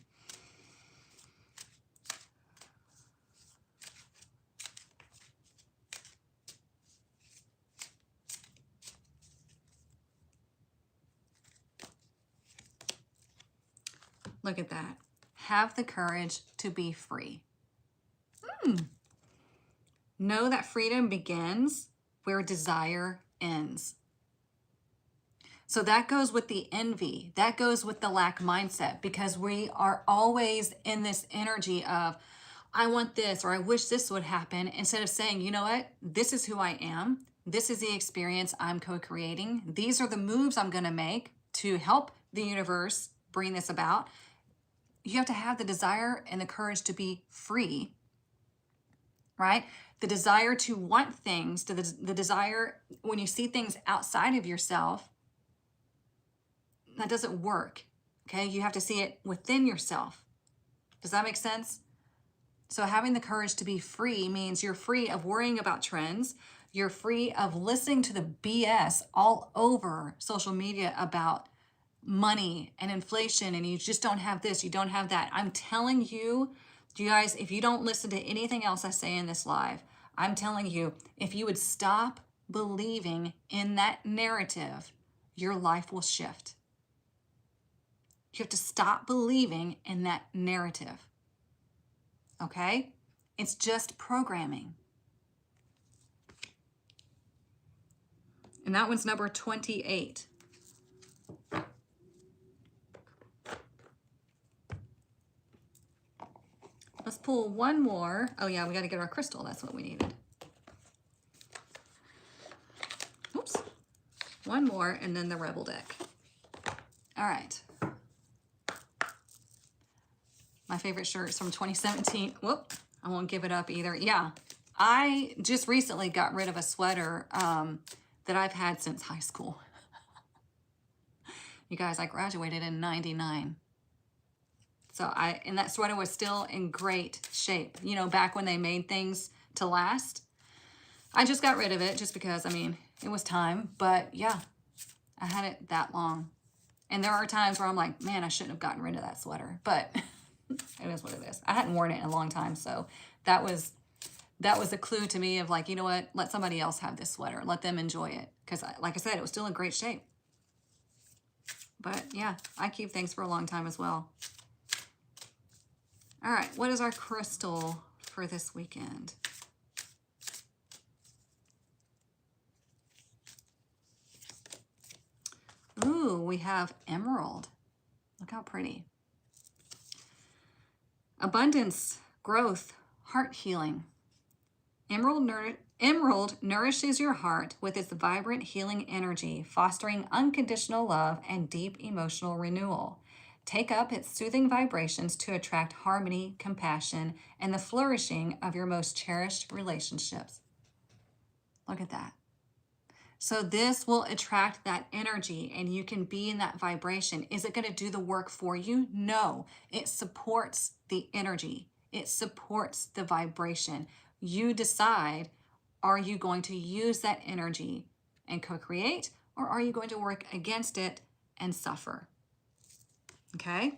Look at that. Have the courage to be free. Know that freedom begins where desire ends. So that goes with the envy. That goes with the lack mindset, because we are always in this energy of, I want this, or I wish this would happen, instead of saying, you know what, this is who I am. This is the experience I'm co-creating. These are the moves I'm going to make to help the universe bring this about. You have to have the desire and the courage to be free, right? The desire to want things, the desire when you see things outside of yourself, that doesn't work, okay? You have to see it within yourself. Does that make sense? So having the courage to be free means you're free of worrying about trends. You're free of listening to the BS all over social media about money and inflation, and you just don't have this, you don't have that. I'm telling you, guys, if you don't listen to anything else I say in this live, I'm telling you, if you would stop believing in that narrative, your life will shift. You have to stop believing in that narrative. Okay? It's just programming. And that one's number 28. Let's pull one more. Oh yeah, we got to get our crystal. That's what we needed. Oops. One more, and then the Rebel deck. All right. My favorite shirt's from 2017. Whoop, I won't give it up either. Yeah, I just recently got rid of a sweater that I've had since high school. You guys, I graduated in 99. So and that sweater was still in great shape. You know, back when they made things to last. I just got rid of it just because, I mean, it was time. But yeah, I had it that long. And there are times where I'm like, man, I shouldn't have gotten rid of that sweater. But it is what it is. I hadn't worn it in a long time. So that was a clue to me of like, you know what, let somebody else have this sweater. Let them enjoy it. Because like I said, it was still in great shape. But yeah, I keep things for a long time as well. All right, what is our crystal for this weekend? Ooh, we have emerald. Look how pretty. Abundance, growth, heart healing. Emerald nourishes your heart with its vibrant healing energy, fostering unconditional love and deep emotional renewal. Take up its soothing vibrations to attract harmony, compassion, and the flourishing of your most cherished relationships. Look at that. So this will attract that energy and you can be in that vibration. Is it going to do the work for you? No. It supports the energy. It supports the vibration. You decide, are you going to use that energy and co-create, or are you going to work against it and suffer? Okay?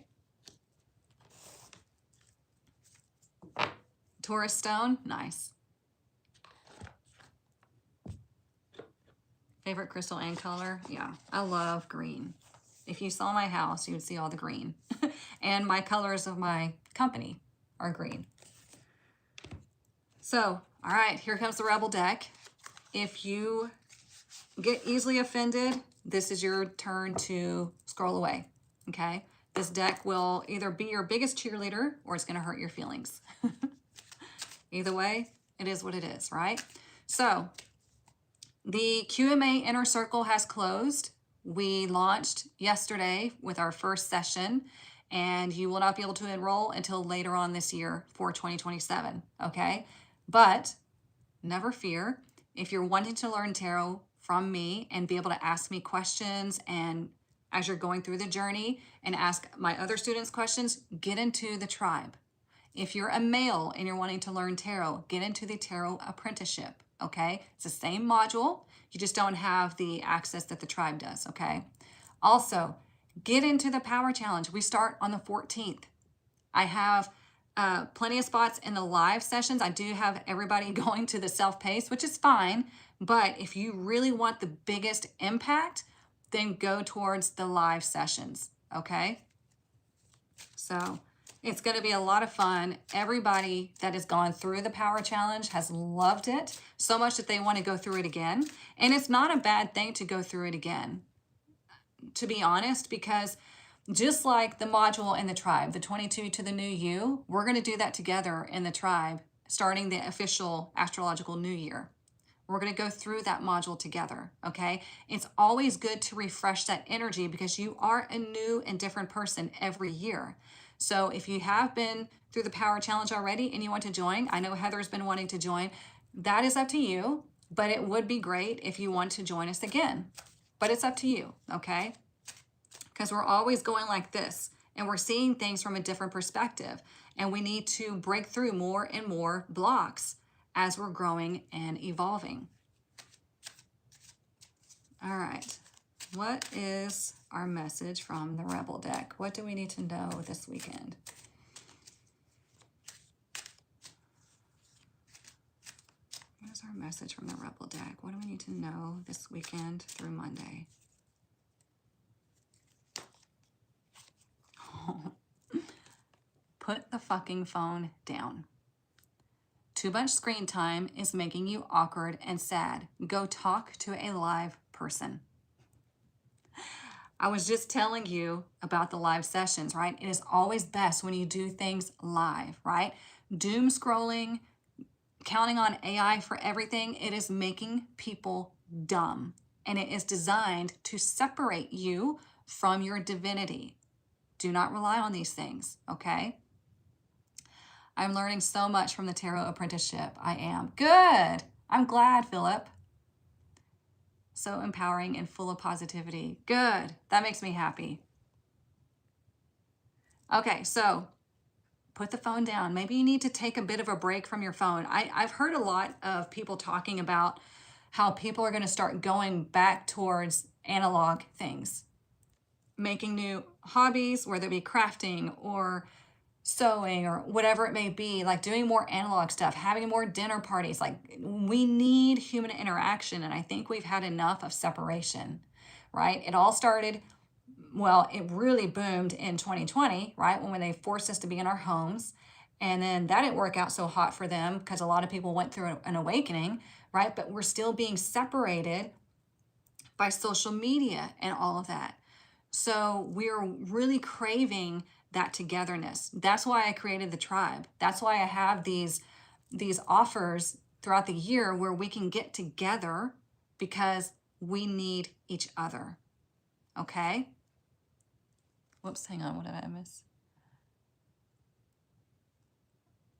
Taurus stone, nice. Favorite crystal and color? Yeah, I love green. If you saw my house, you would see all the green. And my colors of my company are green. So, all right, here comes the Rebel deck. If you get easily offended, this is your turn to scroll away, okay? This deck will either be your biggest cheerleader or it's going to hurt your feelings. Either way, it is what it is, right? So, the QMA Inner Circle has closed. We launched yesterday with our first session, and you will not be able to enroll until later on this year for 2027, okay? But never fear. If you're wanting to learn tarot from me and be able to ask me questions, and as you're going through the journey and ask my other students questions, get into the tribe. If you're a male and you're wanting to learn tarot, get into the tarot apprenticeship. Okay, it's the same module. You just don't have the access that the tribe does, okay? Also, get into the power challenge. We start on the 14th. I have plenty of spots in the live sessions. I do have everybody going to the self-paced, which is fine. But if you really want the biggest impact, then go towards the live sessions, okay? So it's going to be a lot of fun. Everybody that has gone through the Power Challenge has loved it so much that they want to go through it again. And it's not a bad thing to go through it again, to be honest, because just like the module in the tribe, the 22 to the new you, we're going to do that together in the tribe, starting the official astrological new year. We're going to go through that module together, okay? It's always good to refresh that energy because you are a new and different person every year. So if you have been through the Power Challenge already and you want to join, I know Heather's been wanting to join, that is up to you, but it would be great if you want to join us again. But it's up to you, okay? Because we're always going like this and we're seeing things from a different perspective, and we need to break through more and more blocks as we're growing and evolving. All right, what is our message from the Rebel deck? What do we need to know this weekend? What is our message from the Rebel deck? What do we need to know this weekend through Monday? Put the fucking phone down. Too much screen time is making you awkward and sad. Go talk to a live person. I was just telling you about the live sessions, right? It is always best when you do things live, right? Doom scrolling, counting on AI for everything, it is making people dumb. And it is designed to separate you from your divinity. Do not rely on these things, okay? I'm learning so much from the Tarot Apprenticeship. I am. Good. I'm glad, Philip. So empowering and full of positivity. Good. That makes me happy. Okay, so put the phone down. Maybe you need to take a bit of a break from your phone. I've heard a lot of people talking about how people are going to start going back towards analog things, making new hobbies, whether it be crafting or sewing or whatever it may be, like doing more analog stuff, having more dinner parties. Like, we need human interaction, and I think we've had enough of separation, right? It all started, well, it really boomed in 2020, right? When they forced us to be in our homes, and then that didn't work out so hot for them because a lot of people went through an awakening, right? But we're still being separated by social media and all of that. So we're really craving that togetherness. That's why I created the tribe. That's why I have these offers throughout the year where we can get together because we need each other. Okay? Whoops, hang on, what did I miss?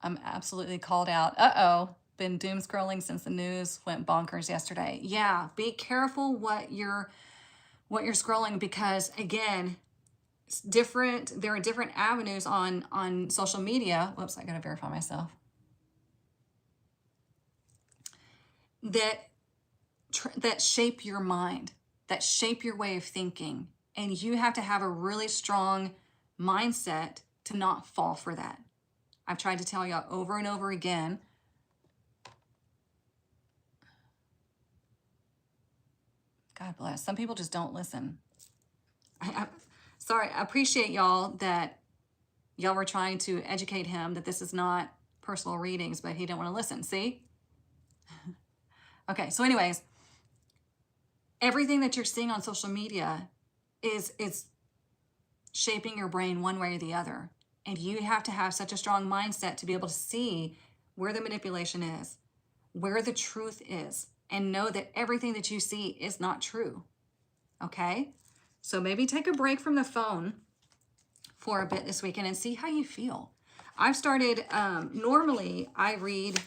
I'm absolutely called out. Uh-oh, been doom scrolling since the news went bonkers yesterday. Yeah, be careful what you're scrolling, because again, there are different avenues on social media. Whoops, I gotta verify myself. That shape your mind, that shape your way of thinking. And you have to have a really strong mindset to not fall for that. I've tried to tell y'all over and over again. God bless. Some people just don't listen. Sorry, I appreciate y'all that y'all were trying to educate him that this is not personal readings, but he didn't want to listen. See? Okay, so anyways, everything that you're seeing on social media is shaping your brain one way or the other. And you have to have such a strong mindset to be able to see where the manipulation is, where the truth is, and know that everything that you see is not true. Okay? So maybe take a break from the phone for a bit this weekend and see how you feel. I've started, normally I read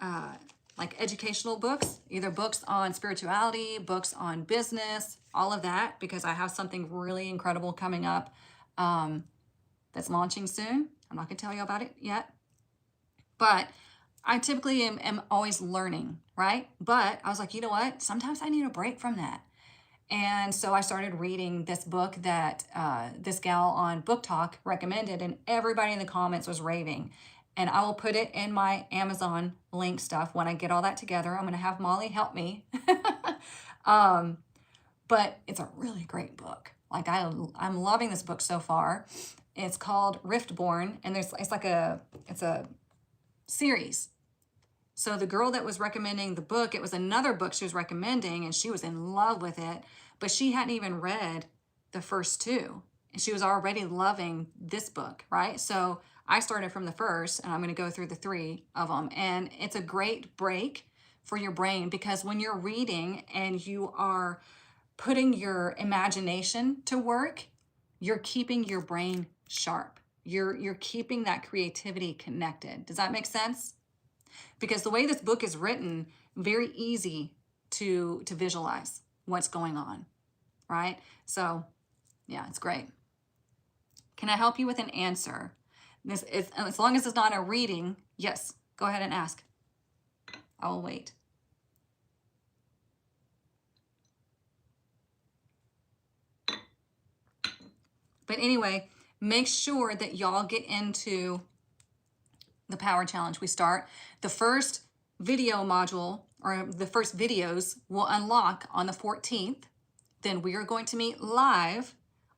like educational books, either books on spirituality, books on business, all of that, because I have something really incredible coming up that's launching soon. I'm not gonna tell you about it yet, but I typically am always learning, right? But I was like, you know what? Sometimes I need a break from that. And so I started reading this book that this gal on Book Talk recommended, and everybody in the comments was raving. And I will put it in my Amazon link stuff when I get all that together. I'm going to have Molly help me. But it's a really great book. Like I'm loving this book so far. It's called Riftborn, and it's a series. So the girl that was recommending the book, it was another book she was recommending, and she was in love with it, but she hadn't even read the first two, and she was already loving this book, right? So I started from the first, and I'm going to go through the three of them, and it's a great break for your brain, because when you're reading and you are putting your imagination to work, you're keeping your brain sharp. You're keeping that creativity connected. Does that make sense? Because the way this book is written, very easy to visualize what's going on, right? So yeah, it's great. Can I help you with an answer? This is, as long as it's not a reading, yes, go ahead and ask. I will wait. But anyway, make sure that y'all get into the power challenge. We start the first video module, or the first videos will unlock on the 14th. Then we are going to meet live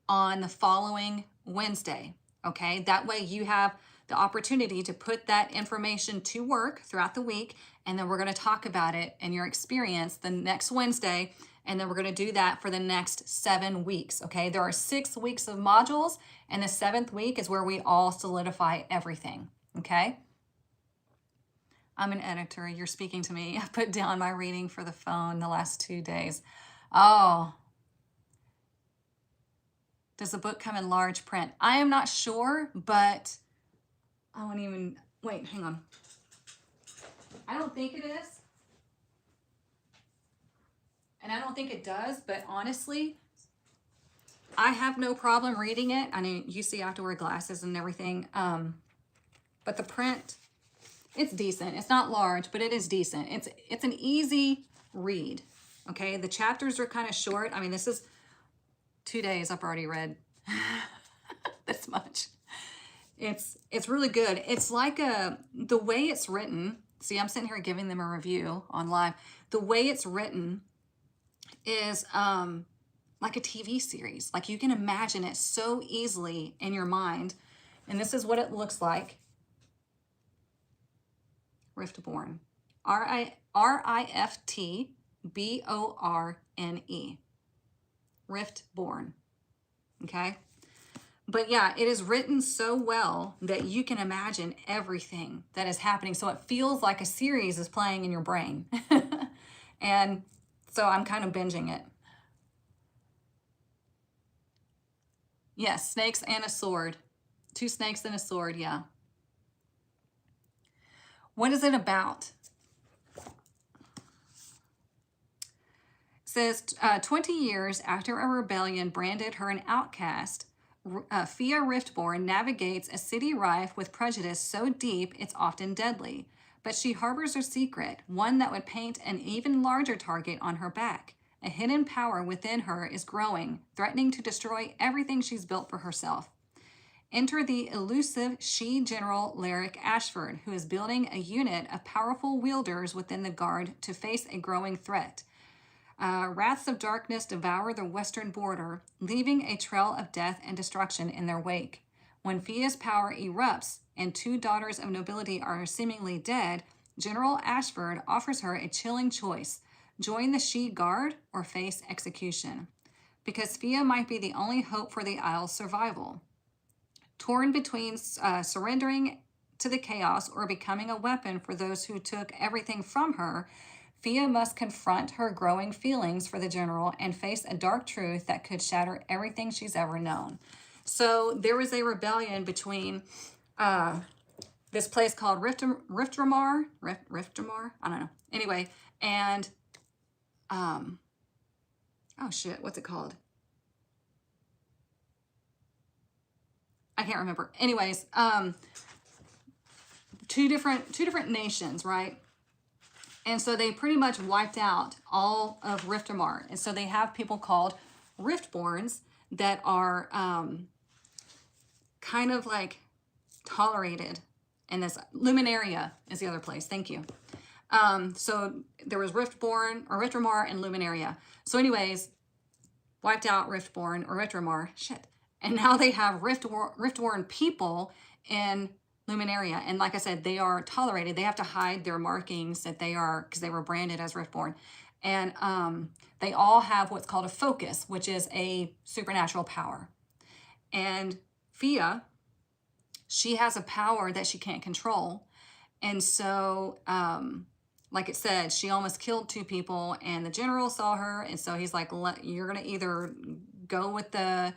on the following Wednesday. Okay, that way you have the opportunity to put that information to work throughout the week, and then we're going to talk about it and your experience the next Wednesday, and then we're going to do that for the next 7 weeks. Okay, there are 6 weeks of modules, and the 7th week is where we all solidify everything. Okay, I'm an editor. You're speaking to me. I put down my reading for the phone the last 2 days. Oh, does the book come in large print? I am not sure, but I won't even, wait, hang on. I don't think it is. And I don't think it does, but honestly, I have no problem reading it. I mean, you see I have to wear glasses and everything. But the print, it's decent. It's not large, but it is decent. It's an easy read. Okay, the chapters are kind of short. I mean, this is 2 days. I've already read this much. It's really good. It's like the way it's written. See, I'm sitting here giving them a review on live. The way it's written is like a TV series. Like you can imagine it so easily in your mind. And this is what it looks like. Riftborn. Riftborne. Riftborn. Okay? But yeah, it is written so well that you can imagine everything that is happening. So it feels like a series is playing in your brain. And so I'm kind of binging it. Yes, snakes and a sword. 2 snakes and a sword, yeah. What is it about? It says 20 years after a rebellion branded her an outcast, Fia Riftborn navigates a city rife with prejudice so deep it's often deadly. But she harbors a secret, one that would paint an even larger target on her back. A hidden power within her is growing, threatening to destroy everything she's built for herself. Enter the elusive she-general Lyric Ashford, who is building a unit of powerful wielders within the Guard to face a growing threat. Wraths of darkness devour the western border, leaving a trail of death and destruction in their wake. When Fia's power erupts and 2 daughters of nobility are seemingly dead, General Ashford offers her a chilling choice: join the She Guard or face execution. Because Fia might be the only hope for the Isle's survival. Torn between surrendering to the chaos or becoming a weapon for those who took everything from her, Fia must confront her growing feelings for the general and face a dark truth that could shatter everything she's ever known. So there was a rebellion between this place called Riftramar, I don't know. Anyway, and oh shit, what's it called? I can't remember. Anyways, 2 different nations, right? And so they pretty much wiped out all of Riftramar. And so they have people called Riftborns that are kind of like tolerated in this. Luminaria is the other place. Thank you. So there was Riftborn or Riftramar and Luminaria. So anyways, wiped out Riftborn or Riftramar. Shit. And now they have rift-worn people in Luminaria. And like I said, they are tolerated. They have to hide their markings that they are, because they were branded as riftborn. And they all have what's called a focus, which is a supernatural power. And Fia, she has a power that she can't control. And so, like it said, she almost killed 2 people, and the general saw her. And so he's like, you're going to either go with the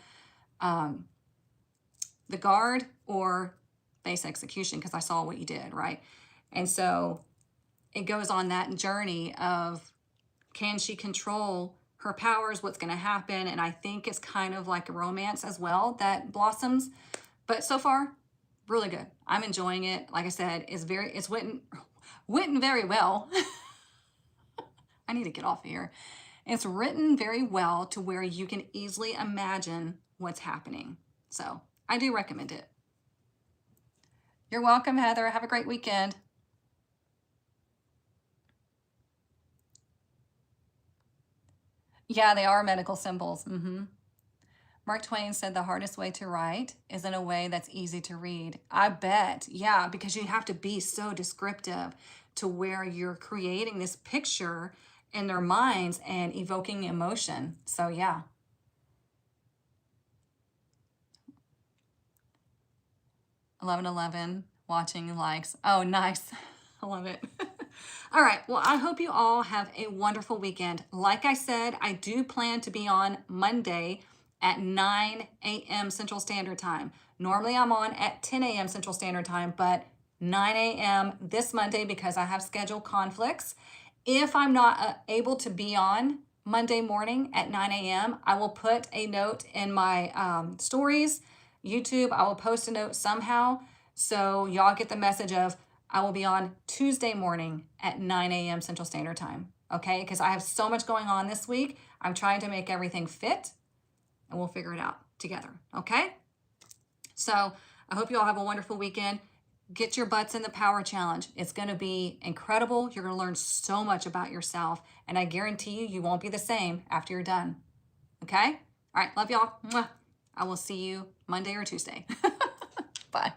guard or face execution, because I saw what you did, right? And so it goes on that journey of, can she control her powers? What's going to happen? And I think it's kind of like a romance as well that blossoms. But so far, really good. I'm enjoying it. Like I said, it's written very well. I need to get off of here. It's written very well to where you can easily imagine what's happening. So I do recommend it. You're welcome, Heather. Have a great weekend. Yeah, they are medical symbols. Mark Twain said the hardest way to write is in a way that's easy to read. I bet. Yeah, because you have to be so descriptive to where you're creating this picture in their minds and evoking emotion. So yeah. 1111 watching likes. Oh, nice. I love it. All right. Well, I hope you all have a wonderful weekend. Like I said, I do plan to be on Monday at 9 a.m. Central Standard Time. Normally I'm on at 10 a.m. Central Standard Time, but 9 a.m. this Monday because I have schedule conflicts. If I'm not able to be on Monday morning at 9 a.m., I will put a note in my stories, YouTube. I will post a note somehow so y'all get the message of I will be on Tuesday morning at 9 a.m. Central Standard Time. Okay? Because I have so much going on this week. I'm trying to make everything fit, and we'll figure it out together. Okay? So I hope you all have a wonderful weekend. Get your butts in the power challenge. It's going to be incredible. You're going to learn so much about yourself, and I guarantee you, you won't be the same after you're done. Okay? All right. Love y'all. Mwah. I will see you Monday or Tuesday. Bye.